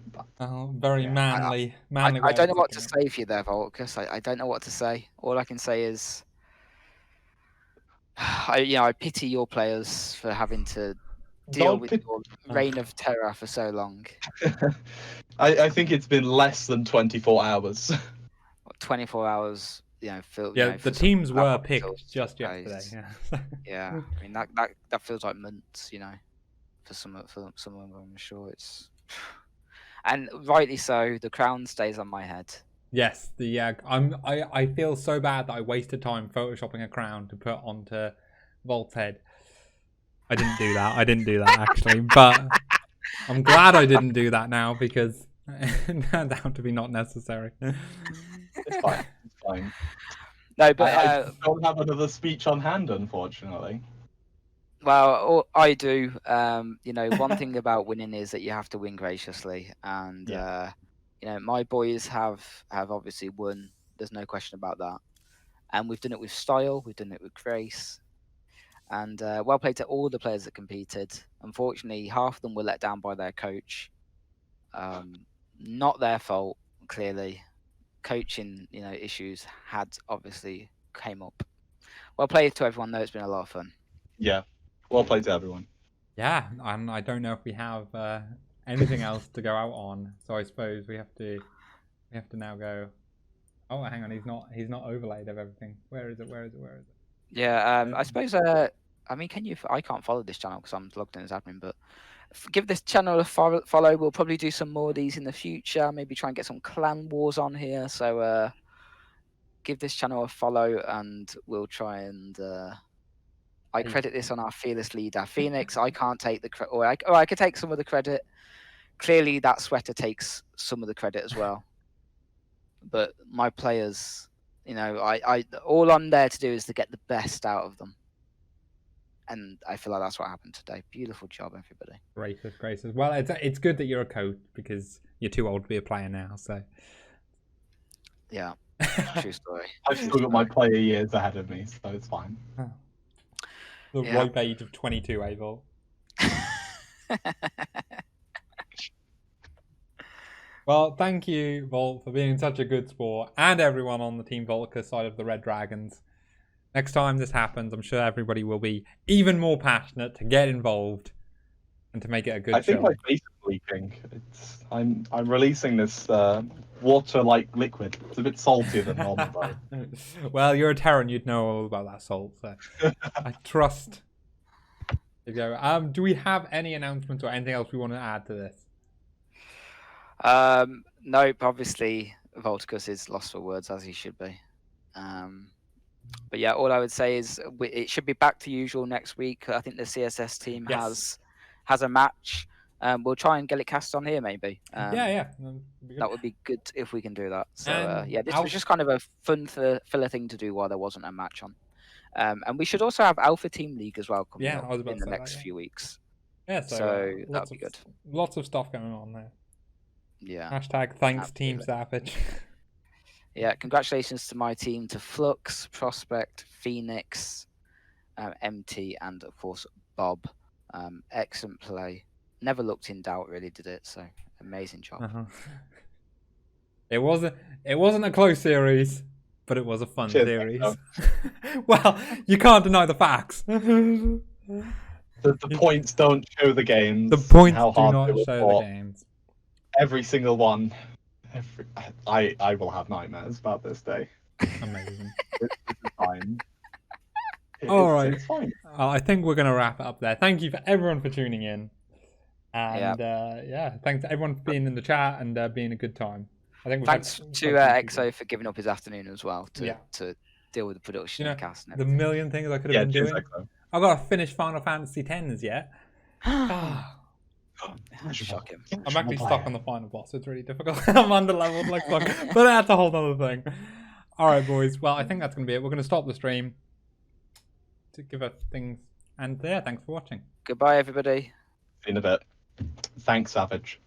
very Yeah, manly. I manly. way don't know of what to looking say for you there, Volticus. I don't know what to say. All I can say is, I pity your players for having to deal Don't with pit- your reign of terror for so long. I think it's been less than 24 hours. What, 24 hours, Yeah, for the some teams that were one picked feels just days. yesterday. Yeah. Yeah, I mean that feels like months, for some of them. I'm sure it's, and rightly so. The crown stays on my head. Yes, I feel so bad that I wasted time photoshopping a crown to put onto Volt's head. I didn't do that actually, but I'm glad I didn't do that now because it turned out to be not necessary. It's fine. It's fine. No, but I don't have another speech on hand, unfortunately. well, I do. You know, one thing about winning is that you have to win graciously, and Yeah. you know, my boys have obviously won. There's no question about that, and we've done it with style. We've done it with grace, and well played to all the players that competed. Unfortunately, half of them were let down by their coach. Not their fault, clearly. Coaching, you know, issues had obviously came up. Well played to everyone, though. It's been a lot of fun. Yeah. Well played to everyone. Yeah, and I don't know if we have anything else to go out on, so I suppose we have to now go. Oh, hang on, he's not overlaid of everything. Where is it? Yeah, I suppose. I mean, can you? I can't follow this channel because I'm logged in as admin, but give this channel a follow. We'll probably do some more of these in the future. Maybe try and get some clan wars on here. So give this channel a follow, and we'll try and. I credit this on our fearless leader, Phoenix. I can't take the credit, or I could take some of the credit. Clearly, that sweater takes some of the credit as well. But my players, you know, I all I'm there to do is to get the best out of them. And I feel like that's what happened today. Beautiful job, everybody. Gracious. Well, it's good that you're a coach because you're too old to be a player now. So Yeah, true story. I've still got my player years ahead of me, so it's fine. The ripe age of 22, Abel. Well, thank you, Volt, for being such a good sport, and everyone on the Team Volca side of the Red Dragons. Next time this happens, I'm sure everybody will be even more passionate to get involved and to make it a good show. I think my face is leaking. I'm releasing this water-like liquid. It's a bit saltier than normal, though. Well, you're a Terran, you'd know all about that salt, so I trust. There you go. Do we have any announcements or anything else we want to add to this? Nope. Obviously, Volticus is lost for words, as he should be. But yeah, all I would say is it should be back to usual next week. I think the CSS team has a match. We'll try and get it cast on here, maybe. Yeah. That would be good if we can do that. So And yeah, this was just kind of a fun filler thing to do while there wasn't a match on. And we should also have Alpha Team League as well coming up in the next few weeks. Yeah, so that'd be good. Lots of stuff going on there. Yeah. Hashtag thanks Team Savage. Yeah, congratulations to my team, to Flux, Prospect, Phoenix, MT, and of course Bob. Excellent play. Never looked in doubt, really, did it? So amazing job. It wasn't a close series, but it was a fun series. Well, you can't deny the facts. The points don't show the games. The points do not show the games. Every single one. I will have nightmares about this day. Amazing. This is fine. All right. It's fine. I think we're going to wrap it up there. Thank you for everyone for tuning in. And thanks to everyone for being in the chat and being a good time. I think thanks to EXO for giving up his afternoon as well to deal with the production and cast. And the million things I could have been doing. I've got to finish Final Fantasy X yet. Shock him. I'm actually stuck on the final boss. It's really difficult. I'm under-leveled like fuck. But that's a whole other thing. All right, boys. Well, I think that's going to be it. We're going to stop the stream to give us things. And thanks for watching. Goodbye, everybody. See you in a bit. Thanks, Savage.